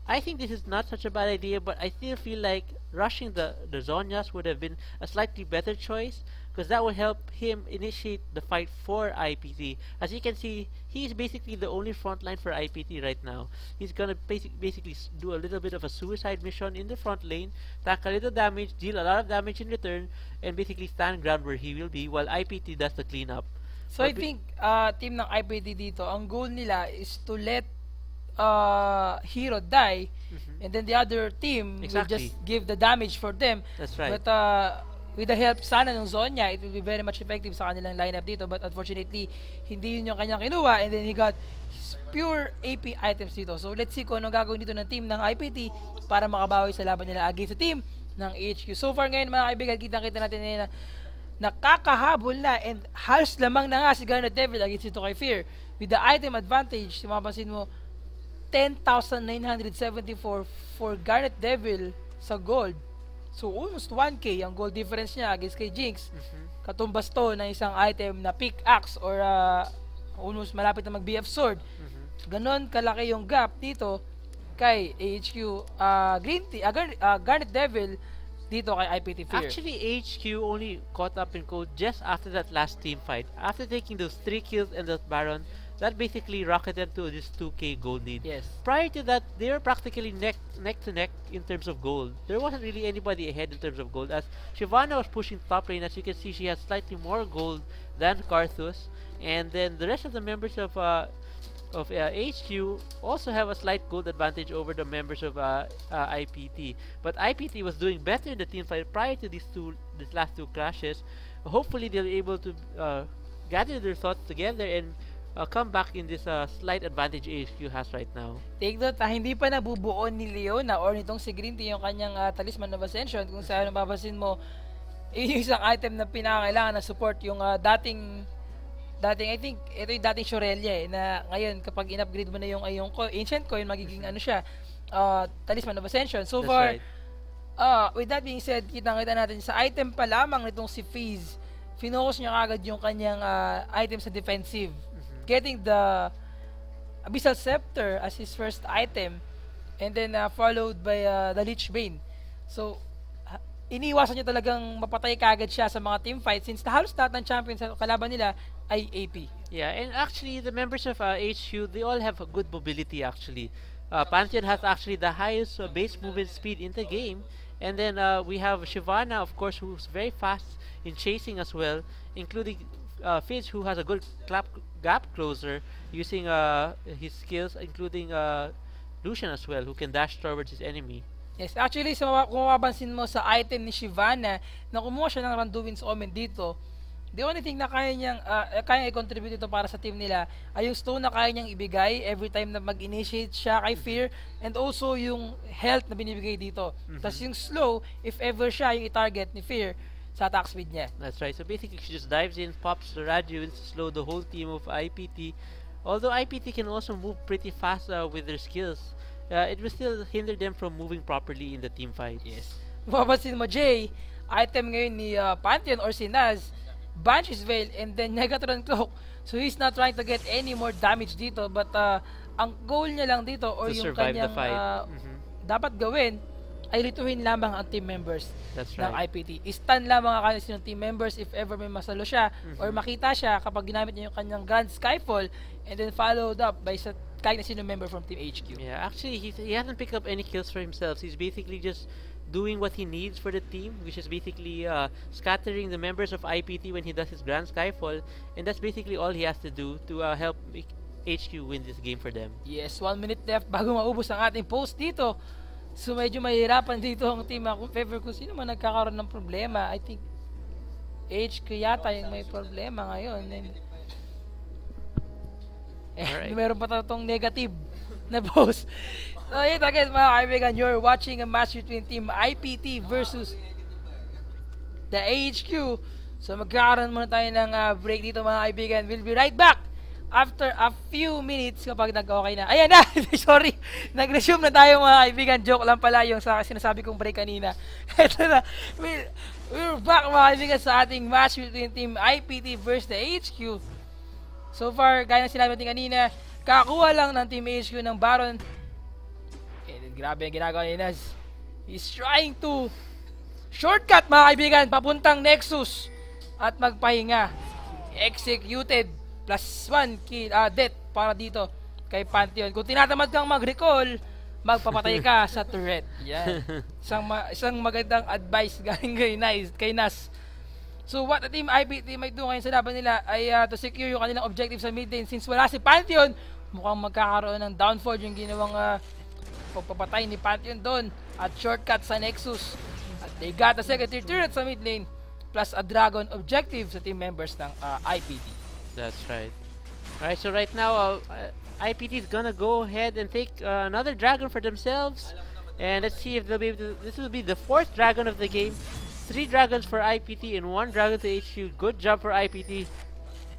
I think this is not such a bad idea, but I still feel like rushing the Zhonyas would have been a slightly better choice because that would help him initiate the fight for IPT. As you can see, he is basically the only front line for IPT right now. He's gonna basically do a little bit of a suicide mission in the front lane, tank a little damage, deal a lot of damage in return, and basically stand ground where he will be while IPT does the cleanup. So I think team ng IPT dito, ang goal nila is to let Hero die, and then the other team will just give the damage for them. That's right. But with the help sana ng Zonya, it will be very much effective sa kanilang lineup dito. But unfortunately, hindi yun yung kanyang kinuha, and then he got pure AP items dito. So let's see kung anong gagawin dito ng team ng IPT para makabawi sa laban nila against the team ng HQ. So far ngayon mga kaibigan, kita natin na nakakahabol na and halos lamang na nga si Garnet Devil against ito kay Fear. With the item advantage, mapapansin mo, 10,974 for Garnet Devil sa gold. So almost 1k ang gold difference niya against kay Jinx. Katumbas to na isang item na pickaxe or almost malapit na mag BF sword. Ganon kalaki yung gap dito kay AHQ Garnet Devil dito kay IPT Fear. Actually, HQ only caught up in code just after that last team fight. After taking those 3 kills and that Baron, that basically rocketed to this 2k gold lead. Yes. Prior to that, they were practically neck to neck in terms of gold. There wasn't really anybody ahead in terms of gold. As Shyvana was pushing top lane, as you can see, she has slightly more gold than Karthus. And then the rest of the members of HQ also have a slight gold advantage over the members of IPT. But IPT was doing better in the team fight prior to these last two clashes. Hopefully they'll be able to gather their thoughts together and come back in this slight advantage AHQ has right now. Take note, hindi pa nabubuo ni Leona or nitong si Green Tea yung kanyang Talisman of Ascension. Kung saan mapapansin mo, yung isang item na pinakailangan na support yung dating I think ito yung dating Shorelia na ngayon kapag in-upgrade mo na yung Ancient Coin, magiging ano siya, Talisman of Ascension. So That's far, right. with that being said, kita natin sa item pa lamang nitong si FaZe, finokus niya agad yung kanyang item sa defensive. Getting the Abyssal Scepter as his first item. and then followed by the Lich Bane. So, iniwasan niya talagang mapatay kagad siya sa mga team fight since halos lahat ng champions sa kalaban nila ay AP. Yeah, and actually the members of AHQ, they all have a good mobility actually. Pantheon has actually the highest base movement speed in the game, and then we have Shyvana, of course, who's very fast in chasing as well, including Fizz, who has a good gap closer using his skills, including Lucian as well, who can dash towards his enemy. Yes, actually, kung mapapansin mo sa item ni Shyvana, na kumuha siya ng Randuin's Omen dito, the only thing na kaya niyang i-contribute ito para sa team nila ay yung stone na kaya niyang ibigay every time na mag-initiate siya kay Fear, and also yung health na binibigay dito. Tapos yung slow, if ever siya yung i-target ni Fear sa attack speed niya. That's right. So basically, she just dives in, pops the Radiance to slow the whole team of IPT. Although IPT can also move pretty fast with their skills, it will still hinder them from moving properly in the team fight. Yes. Mapapansin mo, Jay, item ngayon ni Pantheon or si Naz, Banshee's Veil and then Negatron Cloak. So he's not trying to get any more damage dito, but ang goal niya lang dito or To yung survive kanyang the fight. dapat gawin ay lituhin lamang ang team members ng right. IPT. I-stun lamang ang kanyang team members if ever may masalo siya or makita siya kapag ginamit niya yung kanyang Grand Skyfall, and then followed up by sa kahit na sino member from Team HQ. Yeah, actually, he hasn't picked up any kills for himself. He's basically just doing what he needs for the team, which is basically scattering the members of IPT when he does his Grand Skyfall, and that's basically all he has to do to help make HQ win this game for them. Yes, 1 minute left bago maubos ang ating post dito. So medyo mahirapan dito ang team kung favor kung sino man nagkakaroon ng problema. I think HQ yata yung may problema ngayon. And meron pa itong negative na post. So yun again mga kaibigan, you're watching a match between Team IPT versus the AHQ. So magkakaroon muna tayo ng break dito mga kaibigan. We'll be right back after a few minutes kapag nag-okay na. Ayan na! Sorry! Nag-resume na tayo mga kaibigan. Joke lang pala yung sa sinasabi kong break kanina. Ito na. We're back mga kaibigan sa ating match between Team IPT versus the AHQ. So far, gaya na sinabi natin kanina, kakuha lang ng Team HQ ng Baron. Grabe ang ginagawa ni Naz. He's trying to shortcut mga kaibigan, papuntang Nexus at magpahinga. Executed. +1 kill, death para dito kay Pantheon. Kung tinatamad kang mag-recall, magpapatay ka sa turret. Yan. Isang magandang advice galing kay Naz. So what the Team IPT might do ngayon sa laban nila ay to secure yung kanilang objective sa mid lane. Since wala si Pantheon, mukhang magkakaroon ng downfall yung ginawang pagpapatay ni Pantheon doon at shortcut sa Nexus. At they got a second tier turret sa mid lane plus a dragon objective sa team members ng IPT. That's right. Alright, so right now IPT is gonna go ahead and take another dragon for themselves, and let's see if they'll be able to. This will be the 4th dragon of the game. 3 dragons for IPT and 1 dragon to HQ. Good job for IPT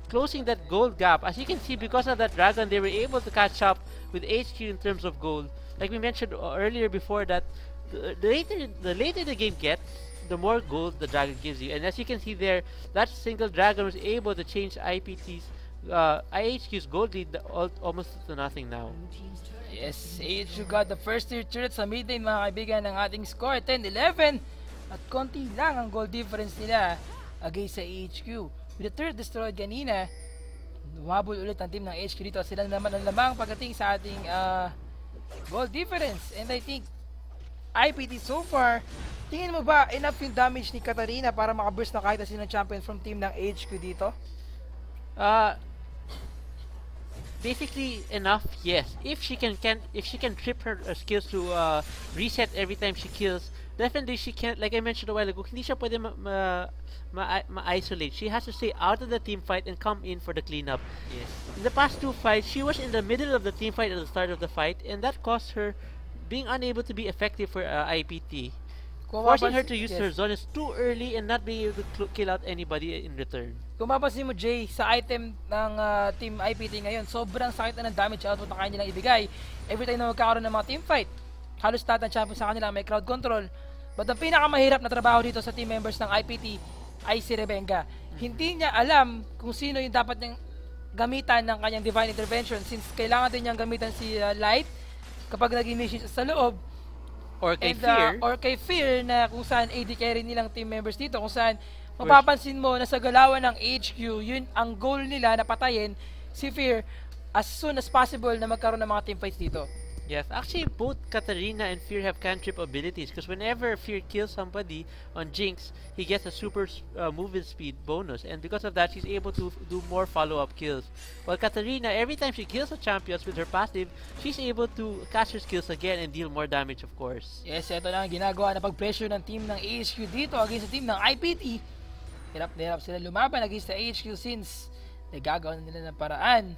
closing that gold gap. As you can see, because of that dragon, they were able to catch up with HQ in terms of gold. Like we mentioned earlier before, that the later the game gets, the more gold the dragon gives you. And as you can see there, that single dragon was able to change IHQ's gold lead almost to nothing now. Yes, AHQ got the first tier turret sa mid lane mga kaibigan ng ating score, 10-11. At konti lang ang gold difference nila against sa AHQ. With the turret destroyed kanina, lumabol ulit ang team ng AHQ dito. Sila naman ang lamang pagdating sa ating gold difference. And I think IPT so far, tingin mo ba enough yung damage ni Katarina para makaburst na kahit na sino champion from team ng HQ dito? Basically enough, yes. If she can trip her skills to reset every time she kills, definitely she can't. Like I mentioned a while ago, hindi siya pwede ma-isolate. She has to stay out of the team fight and come in for the cleanup. Yes. In the past 2 fights, she was in the middle of the team fight at the start of the fight, and that caused her being unable to be effective for IPT. Forcing her to use her zones too early and not being able to kill out anybody in return. Kung mapapansin mo, Jay, sa item ng Team IPT ngayon, sobrang sakit na ng damage output na kaya nilang ibigay every time na magkakaroon ng mga team fight. Halos lahat ng champion sa kanila may crowd control. But ang pinakamahirap na trabaho dito sa team members ng IPT ay si Rebenga. Hindi niya alam kung sino yung dapat niyang gamitan ng kanyang Divine Intervention, since kailangan din niyang gamitan si Light kapag nag-initiate sa loob. Or kay And, Fear. or kay Fear na kung saan AD carry nilang team members dito, kung saan mapapansin mo na sa galawan ng AHQ, yun ang goal nila na patayin si Fear as soon as possible na magkaroon ng mga teamfights dito. Yes, actually both Katarina and Fear have cantrip abilities because whenever Fear kills somebody on Jinx, he gets a super movement speed bonus, and because of that, she's able to do more follow-up kills. While Katarina, every time she kills a champions with her passive, she's able to catch her skills again and deal more damage, of course. Yes, ito na ang ginagawa na pag-pressure ng team ng AHQ dito against sa team ng IPT. Hirap na hirap sila lumaban against sa AHQ since nagagawa na nila ng paraan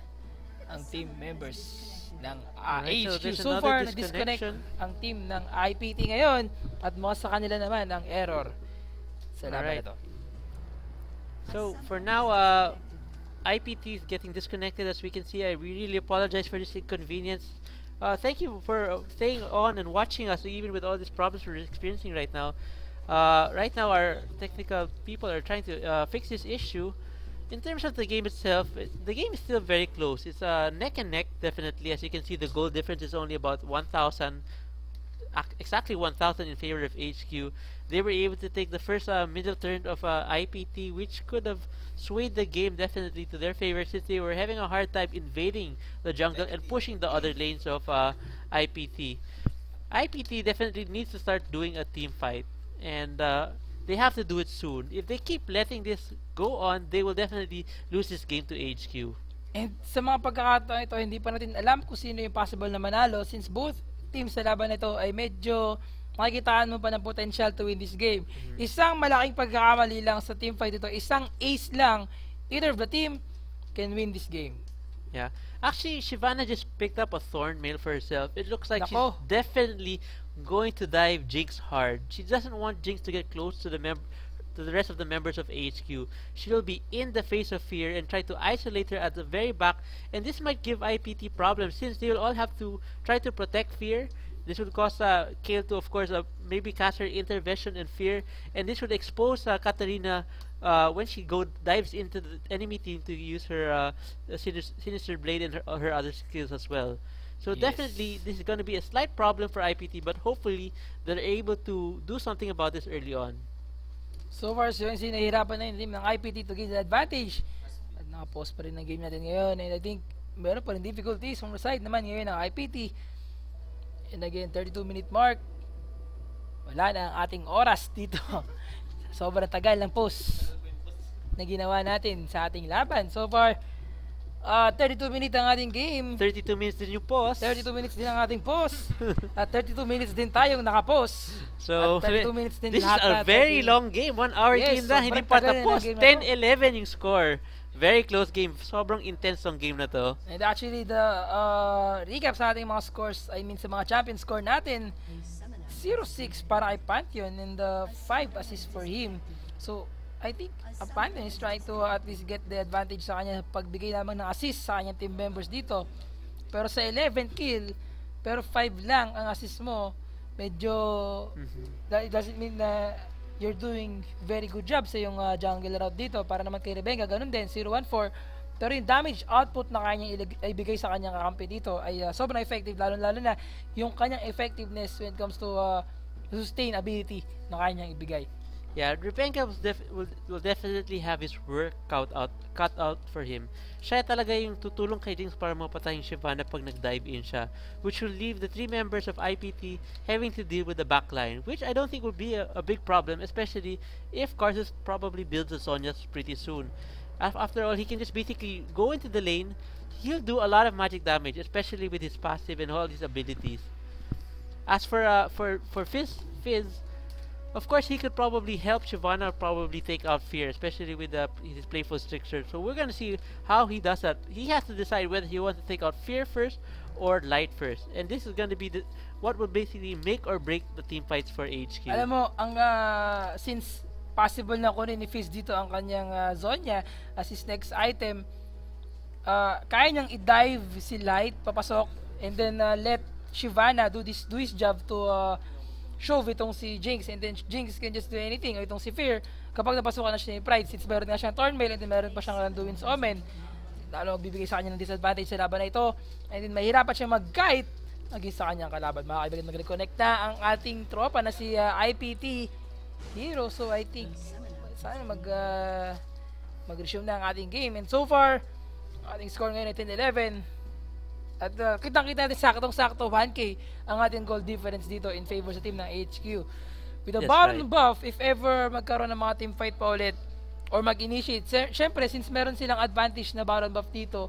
ang team members ng AHQ. So far, na-disconnect ang team ng IPT ngayon at mga sa kanila naman ang error sa laban na to. So, for now, IPT is getting disconnected as we can see. I really apologize for this inconvenience. Thank you for staying on and watching us even with all these problems we're experiencing right now. Right now, our technical people are trying to fix this issue. In terms of the game itself, the game is still very close. It's neck and neck, definitely. As you can see, the goal difference is only about 1,000, exactly 1,000 in favor of HQ. They were able to take the first middle turn of IPT, which could have swayed the game definitely to their favor since they were having a hard time invading the jungle and pushing the other lanes of IPT. IPT definitely needs to start doing a team fight, and they have to do it soon. If they keep letting this go on, they will definitely lose this game to HQ. And sa mga pagkakataon ito, hindi pa natin alam kung sino yung possible na manalo since both teams sa laban nito ay medyo makikitaan mo pa ng potential to win this game. Isang malaking pagkakamali lang sa team fight ito, isang ace lang, either of the team can win this game. Yeah. Actually, Shyvana just picked up a thorn mail for herself. It looks like Nako. she's definitely going to dive Jinx hard. She doesn't want Jinx to get close to the rest of the members of HQ. She will be in the face of Fear and try to isolate her at the very back, and this might give IPT problems since they will all have to try to protect Fear. This would cause Kayle to, of course, maybe cast her intervention and Fear, and this would expose Katarina when she dives into the enemy team to use her Sinister Blade and her other skills as well. So Yes. definitely, this is going to be a slight problem for IPT, but hopefully, they're able to do something about this early on. So far, so yung nahihirapan na yung team ng IPT to gain the advantage. At naka-pause pa rin ang game natin ngayon. And I think meron pa rin difficulties from the side naman ngayon ng IPT. And again, 32-minute mark. Wala na ang ating oras dito. Sobrang tagal ng pause na ginawa natin sa ating laban. So far, 32 minutes ang ating game. 32 minutes din yung pause. 32 minutes din ang ating pause. At 32 minutes din tayong nakapause. So, At 32 minutes din this is lahat a very long game. 1 hour Yes, game na, hindi sobrang pa tagal na tapos. ng game na to. 10-11 yung score. Very close game. Sobrang intense ang game na to. And actually, the recap sa ating mga scores, I mean sa mga champion score natin, 0-6 para kay Pantheon and 5 assists for him. So, I think Pantheon is trying to at least get the advantage sa kanya pagbigay lamang ng assist sa kanyang team members dito. Pero sa 11 kill, pero 5 lang ang assist mo, medyo that doesn't mean na you're doing very good job sa yung jungle route dito. Para naman kay Rebenga, ganun din, 0-1-4. Pero yung damage output na kanyang ibigay sa kanyang kakampi dito ay sobrang effective, lalo na yung kanyang effectiveness when it comes to sustain ability na kanyang ibigay. Yeah, Rebenga will definitely have his work cut out for him. Siya talaga yung tutulong kay Jinx para mapatayin Shyvana pag nag-dive in siya, which will leave the 3 members of IPT having to deal with the backline, which I don't think will be a big problem, especially if Karthus probably builds the Zhonya's pretty soon. After all, he can just basically go into the lane. He'll do a lot of magic damage, especially with his passive and all his abilities. As for Fizz, of course, he could probably help Shyvana probably take out Fear, especially with his playful stricture. So we're gonna see how he does that. He has to decide whether he wants to take out Fear first or Light first, and this is gonna be what will basically make or break the team fights for HQ. Alam mo, ang since possible na kunin ni Fizz dito ang kanyang Zhonya as his next item, kaya niyang i-dive si Light papasok and then let Shyvana do his job to shove itong si Jinx, and then Jinx can just do anything, o itong si Fear kapag napasukan na siya ni Pride, since meron nga siyang Thornmail and then meron pa siyang Randuin's Omen, lalo bibigay sa kanya ng disadvantage sa laban na ito, and then mahirapan siya mag-kite against sa kanyang kalaban. Mga kaibigan, mag-reconnect na ang ating tropa na si IPT Hero. So I think sana mag-resume na ang ating game. And so far, ating score ngayon ay 10-11. At kitang-kita natin saktong-sakto 1K ang ating goal difference dito in favor sa team ng AHQ. With a Baron buff, if ever magkaroon ng mga team fight pa ulit or mag-initiate, syempre since meron silang advantage na Baron buff dito,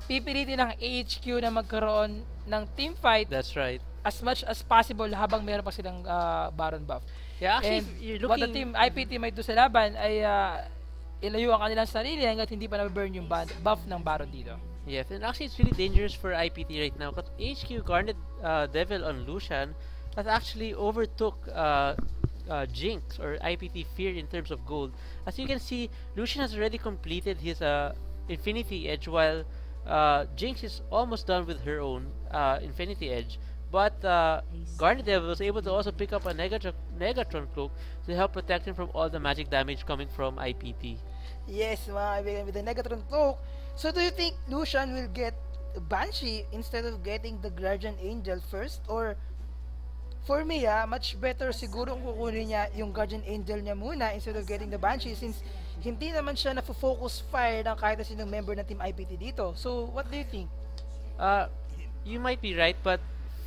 pipilitin ng AHQ na magkaroon ng team fight. That's right. As much as possible habang meron pa silang Baron buff. Yeah, actually, And you're what looking... the team IPT may do sa laban ay ilayo ang kanilang sarili hanggat hindi pa na-burn yung buff ng Baron dito. Yes, and actually it's really dangerous for IPT right now because HQ Garnet Devil on Lucian has actually overtook Jinx or IPT Fear in terms of gold. As you can see, Lucian has already completed his Infinity Edge while Jinx is almost done with her own Infinity Edge. But Garnet Devil was able to also pick up a Negatron Cloak to help protect him from all the magic damage coming from IPT. Yes, mga kaibigan, with the Negatron Cloak. So do you think Lucian will get Banshee instead of getting the Guardian Angel first? Or for me, much better siguro kung kukunin niya yung Guardian Angel niya muna instead of getting the Banshee since hindi naman siya na-focus fire ng kahit na sinong member ng Team IPT dito. So what do you think? You might be right, but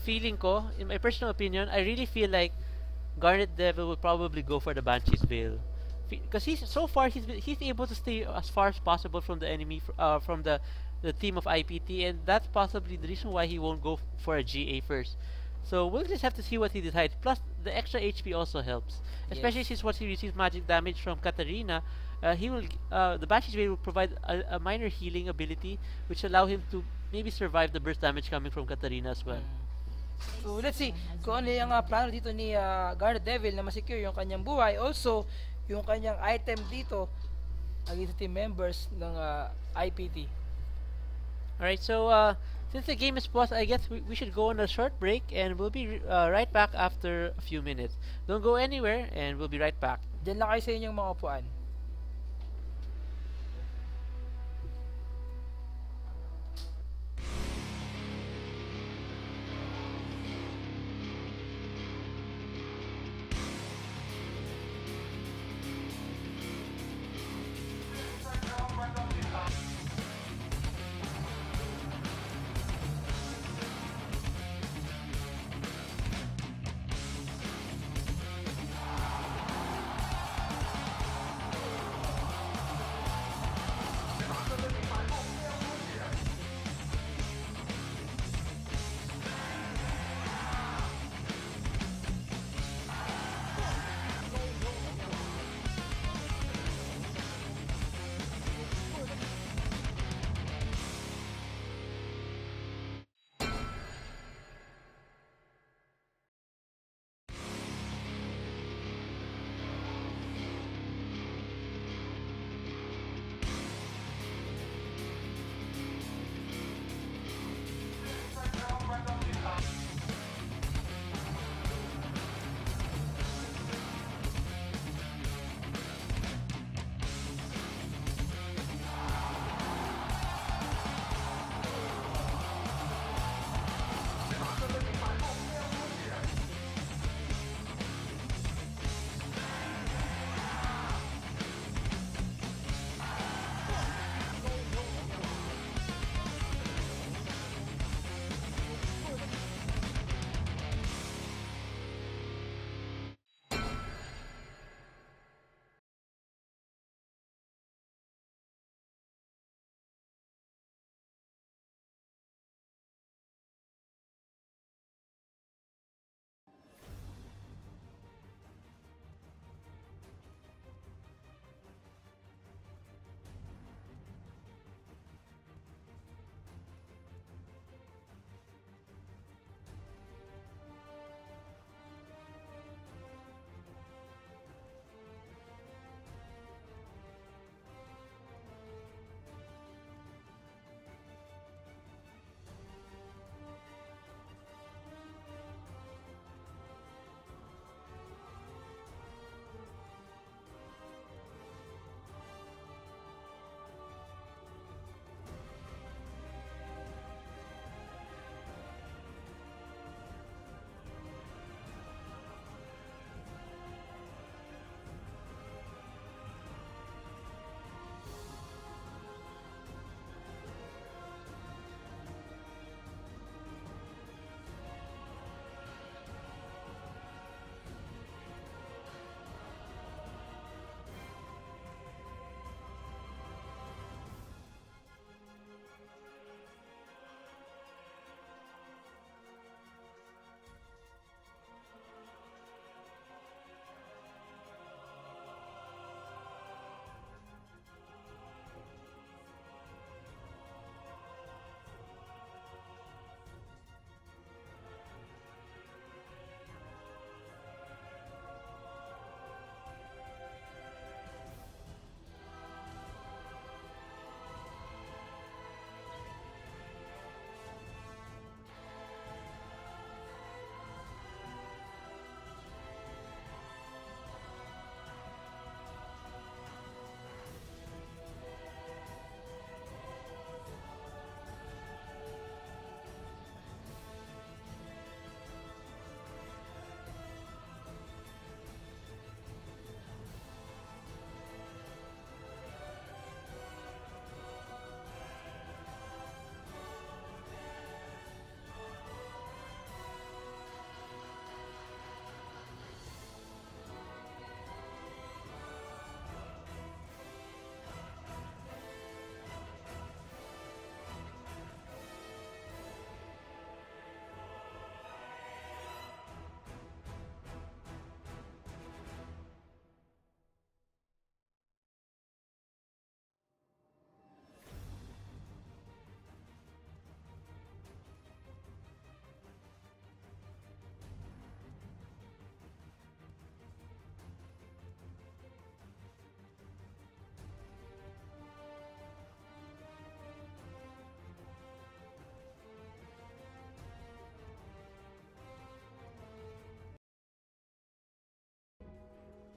feeling ko, in my personal opinion, I really feel like Garnet Devil will probably go for the Banshee's Veil. Because he's able to stay as far as possible from the enemy, from the team of IPT, and that's possibly the reason why he won't go for a GA first. So we'll just have to see what he decides. Plus, the extra HP also helps, especially since once he receives magic damage from Katarina, the Banshee's Veil will provide a minor healing ability, which allow him to maybe survive the burst damage coming from Katarina as well. So let's see kung ano yung plano dito ni Garnet Devil na masecure yung kanyang buhay. Also, yung kanyang item dito against team members ng IPT. Alright, so since the game is paused, I guess we should go on a short break and we'll be right back after a few minutes. Don't go anywhere and we'll be right back. Diyan lang kayo sa inyong mga upuan.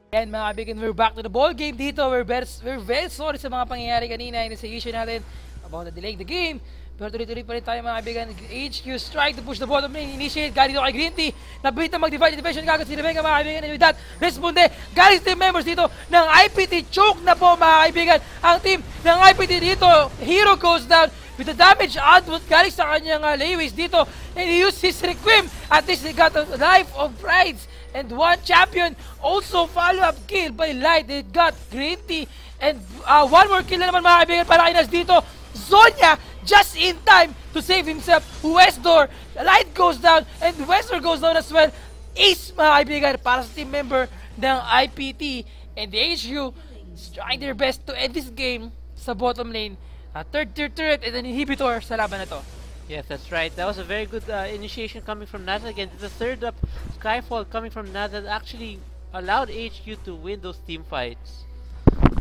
And mga kaibigan, we're back to the ball game dito. We're very sorry sa mga pangyayari kanina. Yung sa issue natin about the delay the game. Pero tuloy-tuloy pa rin tayo mga kaibigan. AHQ strike to push the bottom lane. Initiate, galing dito kay Green Tea. Nabilit na mag-divide division kagad si Rebecca mga kaibigan. And with that, responde, galing team members dito ng IPT. Choke na po mga kaibigan. Ang team ng IPT dito. Hero goes down with the damage output galing sa kanyang layways dito. And he used his requiem. At least he got a life of rides. And one champion, also follow-up kill by Light. It got Green Tea. And one more kill na naman mga kaibigan para kay Nas dito. Zonya, just in time to save himself. Westdoor, Light goes down. And Westdoor goes down as well. Ace mga kaibigan para sa team member ng IPT. And the AHQ is trying their best to end this game sa bottom lane. Third tier turret and an inhibitor sa laban na to. Yes, that's right. That was a very good initiation coming from Naz again. The third up Skyfall coming from Naz that actually allowed HQ to win those team fights.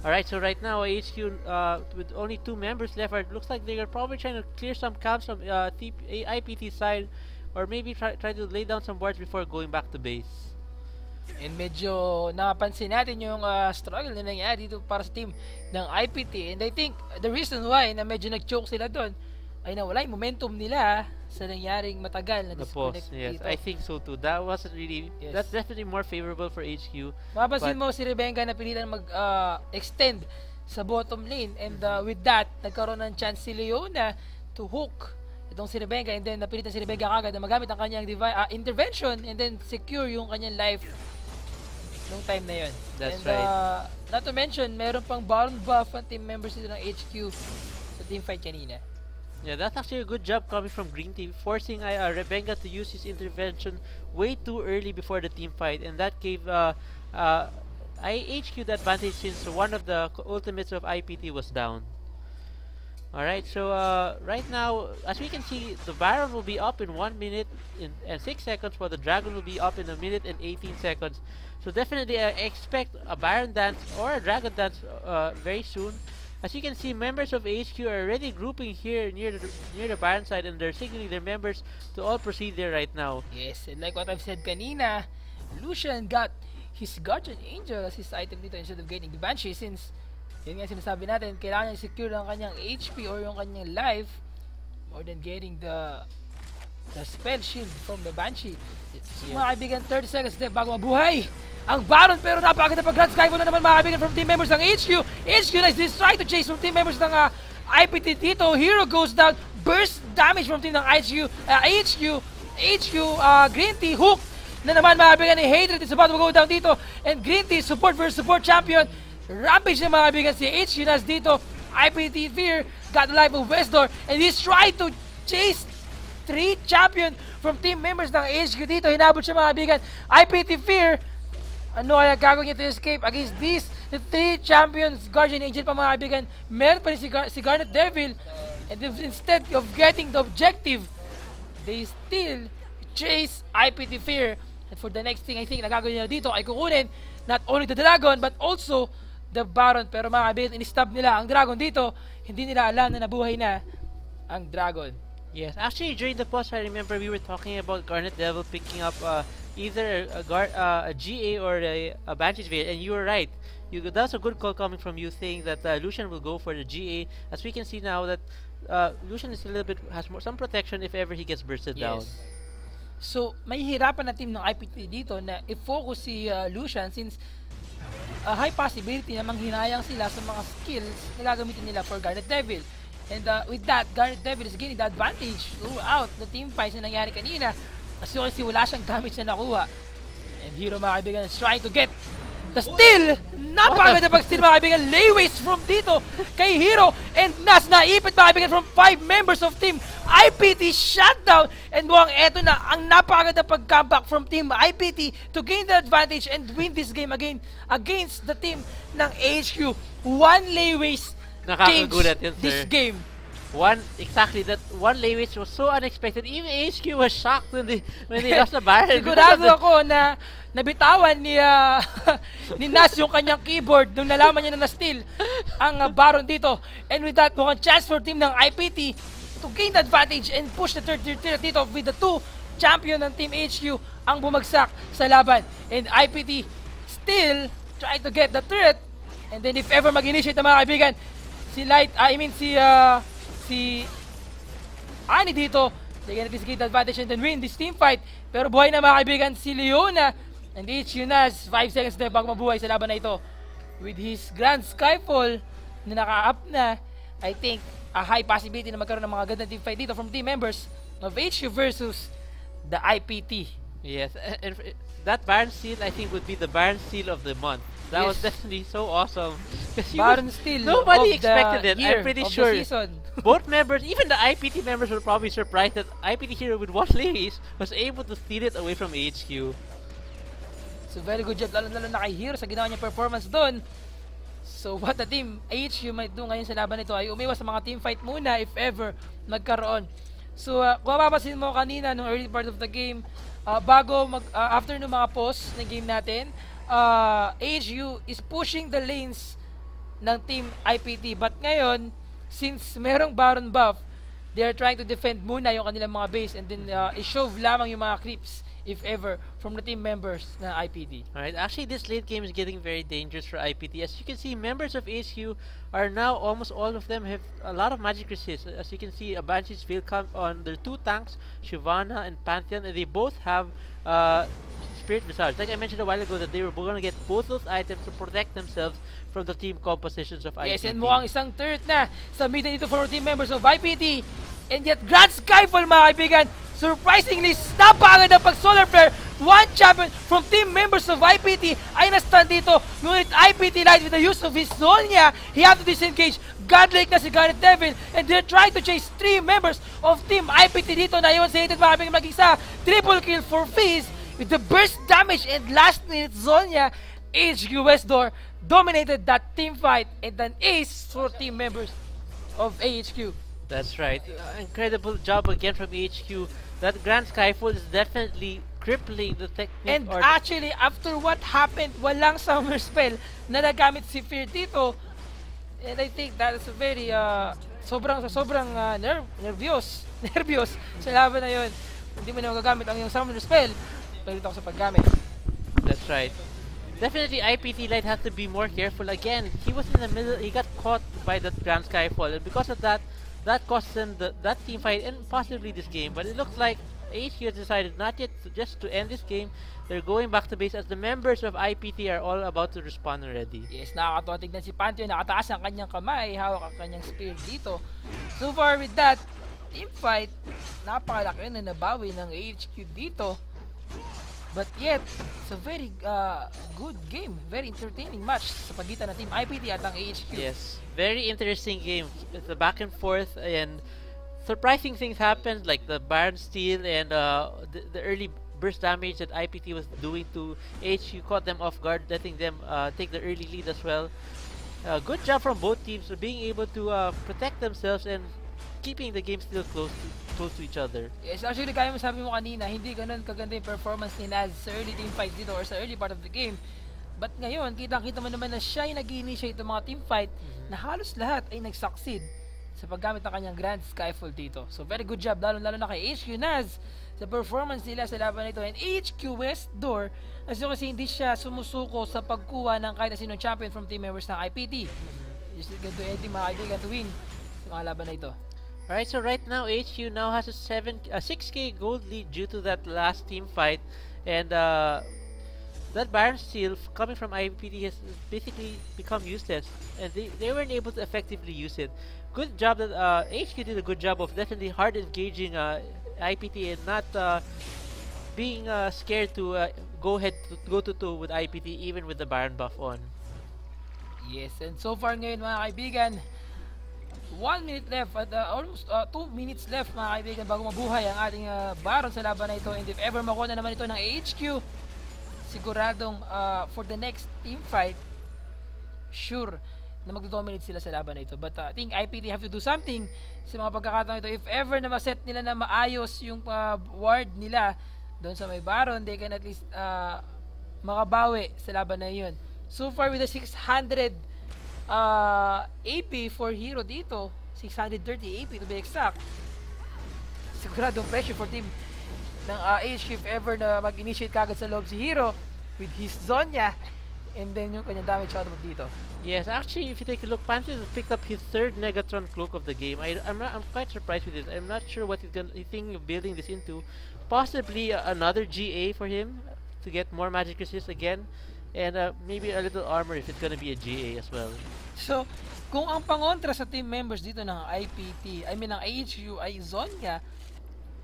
Alright, so right now HQ with only 2 members left, it looks like they are probably trying to clear some camps from IPT side, or maybe try to lay down some wards before going back to base. And medyo napansin natin yung struggle na nangyari dito para sa team ng IPT. And I think the reason why na medyo nag-choke sila doon ay nawala yung momentum nila sa nangyaring matagal na disconnect yes, dito. I think so too. That wasn't really, that's definitely more favorable for HQ. Mapapansin mo si Rebecca na pilitan mag-extend sa bottom lane. And with that, nagkaroon ng chance si Leona to hook itong si Rebecca. And then napilitan si Rebecca kagad na magamit ang kanyang intervention and then secure yung kanyang life nung time na yun. That's and, right. Not to mention, meron pang Baron buff ang team members dito ng HQ sa team fight kanina. Yeah, that's actually a good job coming from Green Team, forcing Rebenga to use his intervention way too early before the team fight, and that gave IHQ the advantage since one of the ultimates of IPT was down. Alright, so right now, as we can see, the Baron will be up in 1 minute and 6 seconds, while the Dragon will be up in 1 minute and 18 seconds. So definitely expect a Baron dance or a Dragon dance very soon. As you can see, members of HQ are already grouping here near the Baron side, and they're signaling their members to all proceed there right now. Yes, and like what I've said kanina, Lucian got his Guardian Angel as his item dito instead of getting the Banshee, since yun nga sinasabi natin, kailangan niya secure ang kanyang HP or yung kanyang life more than getting the spell shield from the Banshee. So, mga kaibigan, 30 seconds left bago mabuhay ang Baron, pero napakaganda pag-grand Skyfall na naman mga kaibigan from team members ng HQ. HQ nice, this try to chase from team members ng IPT dito. Hero goes down, burst damage from team ng HQ, Green Tea, hook na naman mga kaibigan ni Hatred is about to go down dito. And Green Tea, support versus support champion. Rampage na mga kaibigan si HQ nas dito. IPT Fear got the life of Westdoor, and he's trying to chase 3 champion from team members ng HQ dito. Hinabot siya mga kaibigan. IPT Fear, ano kaya gagawin niya to escape against these 3 champions? Guardian Angel pa mga kaibigan. Meron pa rin si Garnet Devil. And instead of getting the objective, they still chase IPT Fear. And for the next thing, I think na gagawin niya dito ay kukunin not only the Dragon but also the Baron. Pero mga kaibigan, in-stab nila ang Dragon dito. Hindi nila alam na nabuhay na ang Dragon. Yes, actually during the pause, I remember we were talking about Garnet Devil picking up either a GA or a Banshee's Veil, and you were right. That's a good call coming from you, saying that Lucian will go for the GA. As we can see now that Lucian is a little bit has some protection if ever he gets bursted down. So may hirapan na team ng IPT dito na i-focus si Lucian, since high possibility na manghinayang sila sa mga skills na gagamitin nila for Garnet Devil. And with that, Garnet Devil is gaining the advantage throughout the team fights na nangyari kanina. Kasi wala siyang damage na nakuha. And Hero mga kaibigan is trying to get the steal! Napakaganda pag-steal mga kaibigan. Layways from dito kay Hero. And Nas naipit mga kaibigan from 5 members of team IPT shutdown. And mukhang eto na ang napakaganda pag-comeback from team IPT to gain the advantage and win this game again against the team ng HQ. 1 layways Nakakagulat yun, this sir. game. Exactly, that one layways was so unexpected. Even HQ was shocked when they lost the Baron. Sigurado ako na nabitawan ni Nas yung kanyang keyboard nung nalaman niya na na-steal ang Baron dito. And with that, mukhang chance for team ng IPT to gain the advantage and push the third tier dito with the 2 champion ng team HQ ang bumagsak sa laban. And IPT still try to get the turret. And then if ever mag-initiate na mga kaibigan, si Light, si Ani dito, they can at least get the advantage and then win this team fight. Pero buhay na mga kaibigan si Leona. And AHQ has 5 seconds left bago mabuhay sa laban na ito. With his Grand Skyfall na naka-up na, I think a high possibility na magkaroon ng mga gandang team fight dito from team members of AHQ versus the IPT. Yes, and that Baron Seal I think would be the Baron Seal of the month. That was definitely so awesome. Baron Seal nobody of expected the it. year, I'm pretty of sure the season. both members, even the IPT members, were probably surprised that IPT Hero with 1 Ladies was able to steal it away from AHQ. So very good job, lalo na kay Hero sa ginawa niya performance doon. So what the team AHQ might do ngayon sa laban nito ay umiwas sa mga team fight muna if ever magkaroon. So kung mapapansin mo kanina nung early part of the game, after nung mga pause ng game natin, AHQ is pushing the lanes ng team IPT. But ngayon, since merong Baron buff, they are trying to defend muna yung kanilang mga base and then i-shove lamang yung mga creeps if ever from the team members ng IPT. Alright, actually this late game is getting very dangerous for IPT. As you can see, members of AHQ are now, almost all of them have a lot of magic resist. As you can see, a Banshee's Veil come on their 2 tanks, Shyvana and Pantheon, and they both have Spirit Visage. Like I mentioned a while ago that they were going to get both those items to protect themselves from the team compositions of IPT. Yes, and mukhang isang turret na sa mid dito for team members of IPT. And yet, Grand Skyfall mga kaibigan, surprisingly, napakagad ang pag-solar flare. One champion from team members of IPT ay na-stun dito. Ngunit IPT Light with the use of his Zolnia, he had to disengage. Godlike na si Garnet Devil. And they're trying to chase 3 members of team IPT dito na iwan sa hated mga kaibigan mag-isa. Triple kill for Fizz with the burst damage and last minute Zolnia. AHQ West Door dominated that team fight and an ace for team members of AHQ. That's right. Incredible job again from AHQ. That Grand Skyfall is definitely crippling the technique. And actually, after what happened, walang summer spell na nagamit si Fear dito. And I think that is a very, sobrang nervyos sa laban na yun. Hindi mo na magagamit ang yung summer spell. Pagkita ko sa paggamit. That's right. Definitely IPT Light has to be more careful again. He was in the middle, he got caught by that Grand Skyfall, and because of that, that cost them that team fight and possibly this game. But it looks like AHQ has decided not yet just to end this game. They're going back to base as the members of IPT are all about to respond already. Yes, nakakatawa tignan si Pantheon, nakataas ang kanyang kamay, hawak ang kanyang spear dito. So far with that team fight, napakalaki na nabawi ng AHQ dito. But yet, it's a very good game, very entertaining match sa pagitan ng team IPT at ang AHQ. Yes, very interesting game. It's a back and forth and surprising things happened, like the Baron steal and the early burst damage that IPT was doing to AHQ caught them off guard, letting them take the early lead as well. Good job from both teams for being able to protect themselves and keeping the game still close to each other. Yes, actually, kaya mo sabi mo kanina, hindi ganun kaganda yung performance ni Naz sa early team fight dito or sa early part of the game. But ngayon, kitang-kita mo naman na siya yung nag-initiate ng mga team fight na halos lahat ay nag-succeed sa paggamit ng kanyang Grand Skyfall dito. So, very good job, lalo na kay HQ Naz sa performance nila sa laban nito. And HQ West Door, as you can see, hindi siya sumusuko sa pagkuha ng kahit na sinong champion from team members ng IPT. Just going to anything mga kaibigan to win sa mga laban na ito. Alright, so right now HQ now has a 6k gold lead due to that last team fight, and that Baron steal coming from IPT has basically become useless, and they weren't able to effectively use it. Good job that HQ did a good job of definitely hard engaging IPT and not being scared to go to toe with IPT even with the Baron buff on. Yes, and so far ngayon mga kaibigan, 1 minute left at almost 2 minutes left mga kaibigan bago mabuhay ang ating Baron sa laban na ito. And if ever makuha na naman ito ng AHQ, siguradong for the next team fight, sure na magdo-dominate sila sa laban na ito. But I think IPT have to do something sa mga pagkakataon ito. If ever na maset nila na maayos yung ward nila doon sa may Baron, they can at least makabawi sa laban na yun. So far with the 600 AP for Hero dito, 630 AP to be exact, siguradong pressure for team ng AHQ if ever na mag-initiate kagad sa loob si Hero with his Zonya. and then yung kanyang damage output dito. Yes, actually, if you take a look, Pantheon has picked up his third Negatron cloak of the game. I'm quite surprised with this. I'm not sure what he's thinking of building this into. Possibly another GA for him to get more magic resist again, and maybe a little armor if it's gonna be a GA as well. So, kung ang pangontra sa team members dito ng IPT, ng AHQ ay Zonya,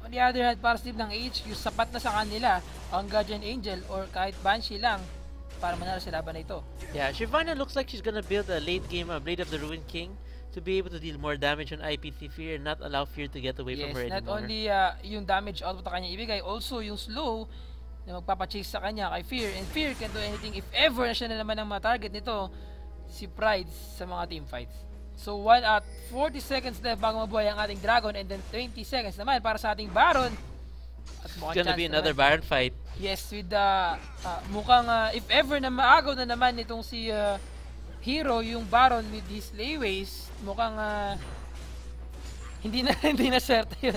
on the other hand, para sa team ng AHQ, sapat na sa kanila ang Guardian Angel or kahit Banshee lang para manalo sa laban na ito. Yeah, Shyvana looks like she's gonna build a late game Blade of the Ruined King to be able to deal more damage on IPT Fear and not allow Fear to get away from her Yes, not anymore. only yung damage output na kanya ibigay, also yung slow na magpapachase sa kanya kay Fear, and Fear can do anything if ever na siya na naman ang target nito, si Pride sa mga team fights. So 40 seconds left bago mabuhay ang ating Dragon, and then 20 seconds naman para sa ating Baron. At It's gonna be another Baron fight. Yes, with the mukhang if ever na maagaw na naman itong si Hero yung Baron with his layways, mukhang hindi na certo yun.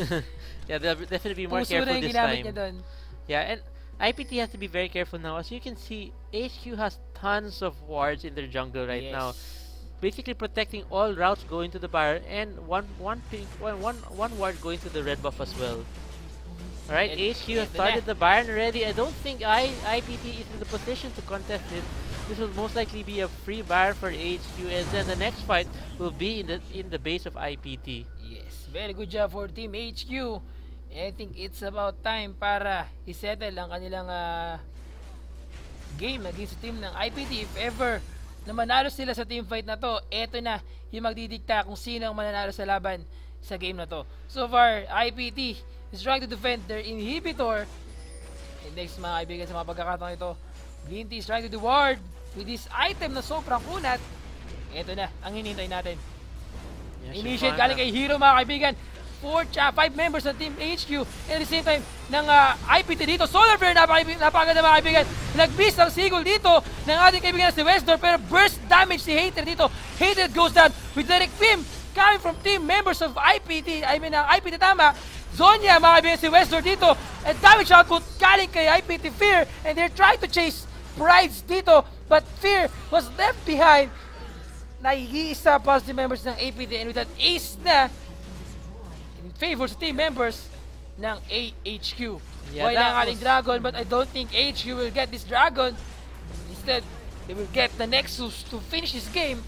Yeah, they'll definitely be more Puso careful na yung this ginamit time. niya dun. Yeah, and IPT has to be very careful now. As you can see, HQ has tons of wards in their jungle right now, basically protecting all routes going to the Baron, and one ward going to the red buff as well. Alright, HQ has started the Baron already. I don't think IPT is in the position to contest this. This will most likely be a free Baron for HQ, and then the next fight will be in the base of IPT. Yes, very good job for Team HQ. I think it's about time para isettle ang kanilang game against sa team ng IPT. If ever na manalo sila sa team fight na to, eto na yung magdidikta kung sino ang mananalo sa laban sa game na to. So far, IPT is trying to defend their inhibitor. And next mga kaibigan sa mga pagkakataon ito, Green Tea is trying to do ward with this item na sobrang kunat. Eto na, ang hinihintay natin. Yeah, Initiate galing kay Hero mga kaibigan. 5 members ng Team HQ, and at the same time ng IPT dito. Solar Flare, napakaganda mga kaibigan. Nag-beast ang sigol dito ng ating kaibigan na si Westdoor, pero burst damage si Hater dito. Hater goes down with direct beam coming from team members of IPT. IPT tama. Zonya mga kaibigan, si Westdoor dito. And damage output galing kay IPT Fear, and they're trying to chase Prides dito, but Fear was left behind. Naiisa pa si members ng IPT, and with that ace na in favor sa team members ng AHQ. Yeah, Why lang ating Dragon, but I don't think AHQ will get this Dragon. Instead, they will get the Nexus to finish this game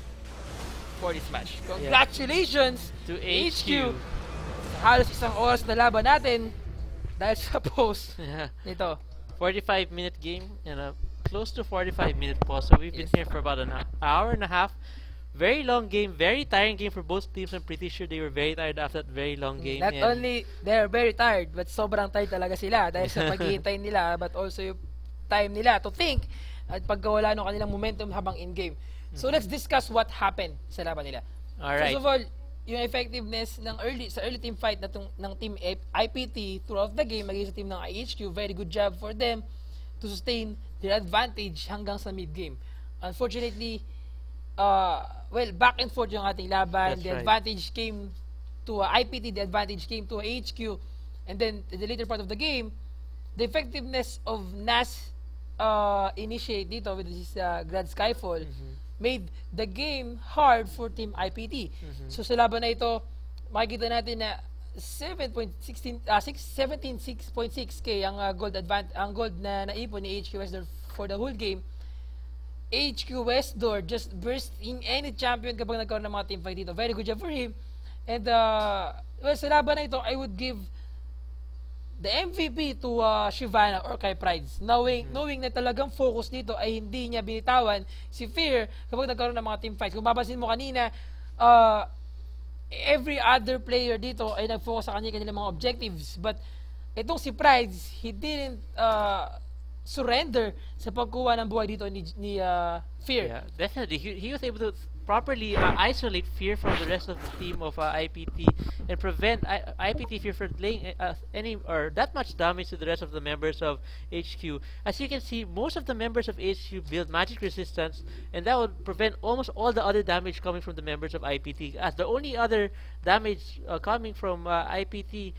for this match. Congratulations to HQ. Halos isang oras na laban natin dahil sa post nito. 45-minute game and a close to 45-minute pause. So we've been here for about an hour and a half. Very long game, very tiring game for both teams. I'm pretty sure they were very tired after that very long game. Not only they're very tired, but sobrang tired talaga sila dahil sa paghihintay nila, but also yung time nila to think at pagkawala ng kanilang momentum habang in-game. So let's discuss what happened sa laban nila. Alright. First of all, yung effectiveness ng early team fight na ng team IPT throughout the game against sa team ng IHQ, very good job for them to sustain their advantage hanggang sa mid-game. Unfortunately, well, back and forth yung ating laban. The advantage came to IPT, the advantage came to HQ, and then in the later part of the game, the effectiveness of Nas initiate dito with this Grand Skyfall made the game hard for Team IPT. So sa laban na ito, makikita natin na 17.6k ang gold na naipon ni HQ Westdoor for the whole game. HQ Westdoor just bursting any champion kapag nagkaroon ng mga team fight dito. Very good job for him. And well, sa laban na ito, I would give the MVP to Shyvana or kay Prides. Knowing na talagang focus dito ay hindi niya binitawan si Fear kapag nagkaroon ng mga team fights. Kung mapapansin mo kanina, every other player dito ay nag-focus sa kanilang mga objectives. But itong si Prides, he didn't surrender sa pagkuha ng buhay dito ni Fear. Yeah, definitely. He was able to properly isolate Fear from the rest of the team of IPT and prevent IPT Fear from laying any or that much damage to the rest of the members of HQ. As you can see, most of the members of HQ build magic resistance, and that would prevent almost all the other damage coming from the members of IPT. As the only other damage coming from IPT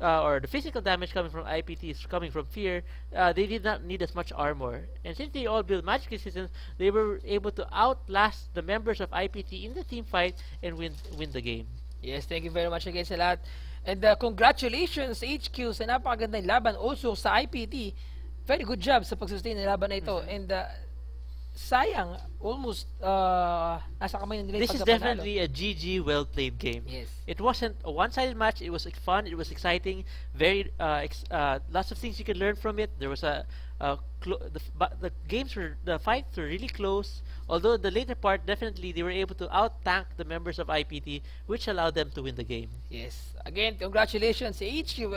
or the physical damage coming from IPT is coming from fear, they did not need as much armor. And since they all build magic resistance, they were able to outlast the members of IPT in the team fight and win the game. Yes, thank you very much again sa lahat. And congratulations HQ sa napakagandang laban also sa IPT. Very good job sa pagsustain ng laban na ito. And sayang, almost nasa kamay ng nila. This is definitely a GG well-played game. Yes. It wasn't a one-sided match. It was fun. It was exciting. Very lots of things you could learn from it. There was the fights were really close. Although the later part, definitely they were able to out-tank the members of IPT, which allowed them to win the game. Yes. Again, congratulations sa HQ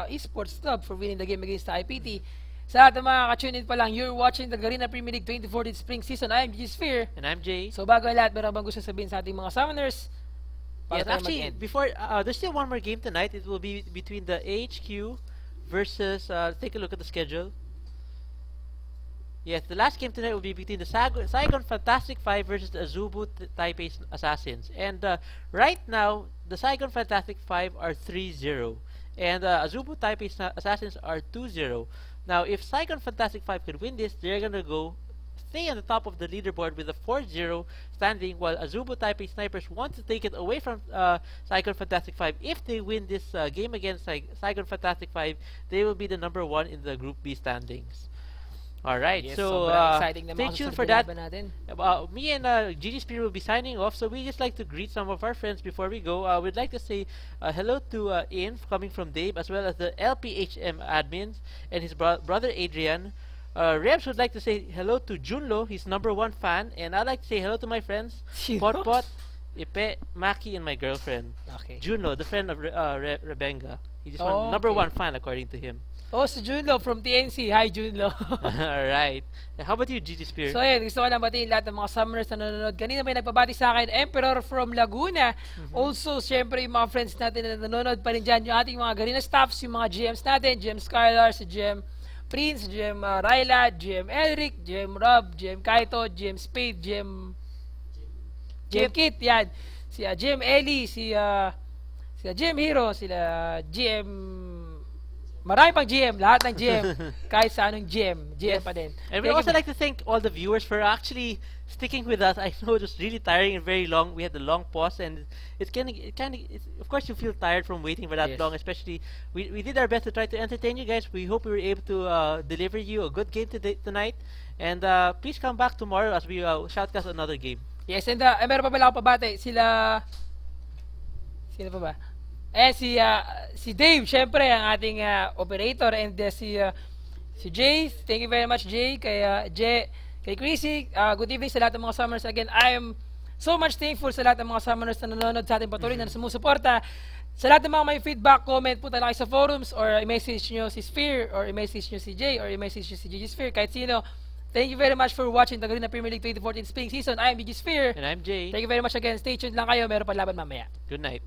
Esports Club for winning the game against the IPT. Sa lahat ng mga ka-tune in pa lang, you're watching the Garena Premier League 2014 Spring Season. I'm Sphere. And I'm Jay. So bago ang lahat, meron bang gusto sabihin sa ating mga summoners? Yes, actually, before there's still one more game tonight. It will be between the AHQ versus. Take a look at the schedule. Yes, the last game tonight will be between the Saigon Fantastic 5 versus the Azubu Taipei Assassins. And right now, the Saigon Fantastic 5 are 3-0. And Azubu Taipei Assassins are 2-0. Now, if Saigon Fantastic 5 can win this, they're going to stay on the top of the leaderboard with a 4-0 standing, while Azubu Taipei Snipers want to take it away from Saigon Fantastic 5. If they win this game against Saigon Fantastic 5, they will be the #1 in the Group B standings. Alright, yes, so stay tuned for that. Me and GG Spear will be signing off, so we just like to greet some of our friends before we go. We'd like to say hello to Inf coming from Dave, as well as the LPHM admins and his brother Adrian. Rebs would like to say hello to Junlo, his #1 fan, and I'd like to say hello to my friends Potpot, Ipe, Maki, and my girlfriend. Okay. Junlo, the friend of Rebenga. He's just #1 fan according to him. Oh, si Junlo from TNC. Hi, Junlo. Alright. How about you, GG Spear? So, ayan. Gusto ko lang batiin lahat ng mga summoners na nanonood. Kanina may nagpabati sa akin, Emperor from Laguna. Also, syempre, yung mga friends natin na nanonood pa rin dyan. Yung ating mga Garena staffs, yung mga GMs natin. GM Skylar, si GM Prince, GM Ryla, GM Elric, GM Rob, GM Kaito, GM Spade, GM Kit, yan. Si GM Ellie, si GM Hero, sila GM... Marami pang GM, lahat ng GM. Kahit sa anong GM pa din. And we also like to thank all the viewers for actually sticking with us. I know it was really tiring and very long. We had a long pause, and of course you feel tired from waiting for that long. Especially, we did our best to try to entertain you guys. We hope we were able to deliver you a good game tonight. And please come back tomorrow as we shoutcast another game. Yes, and meron pa pala ako pabate. Sino pa ba? Si Dave, syempre, ang ating operator, and si Jay. Thank you very much, Jay. Kay Chrissy, good evening sa lahat ng mga summoners. Again, I am so much thankful sa lahat ng mga summoners na nanonood sa ating patuloy na sumusuporta. Sa lahat ng mga may feedback, comment, punta lang kayo sa forums, or i-message nyo si Sphere, or i-message nyo si Jay, or i-message nyo si GG Sphere, kahit sino. Thank you very much for watching the Garena Premier League 2014 Spring Season. I am GG Sphere. And I'm Jay. Thank you very much again. Stay tuned lang kayo. Meron pa laban mamaya. Good night.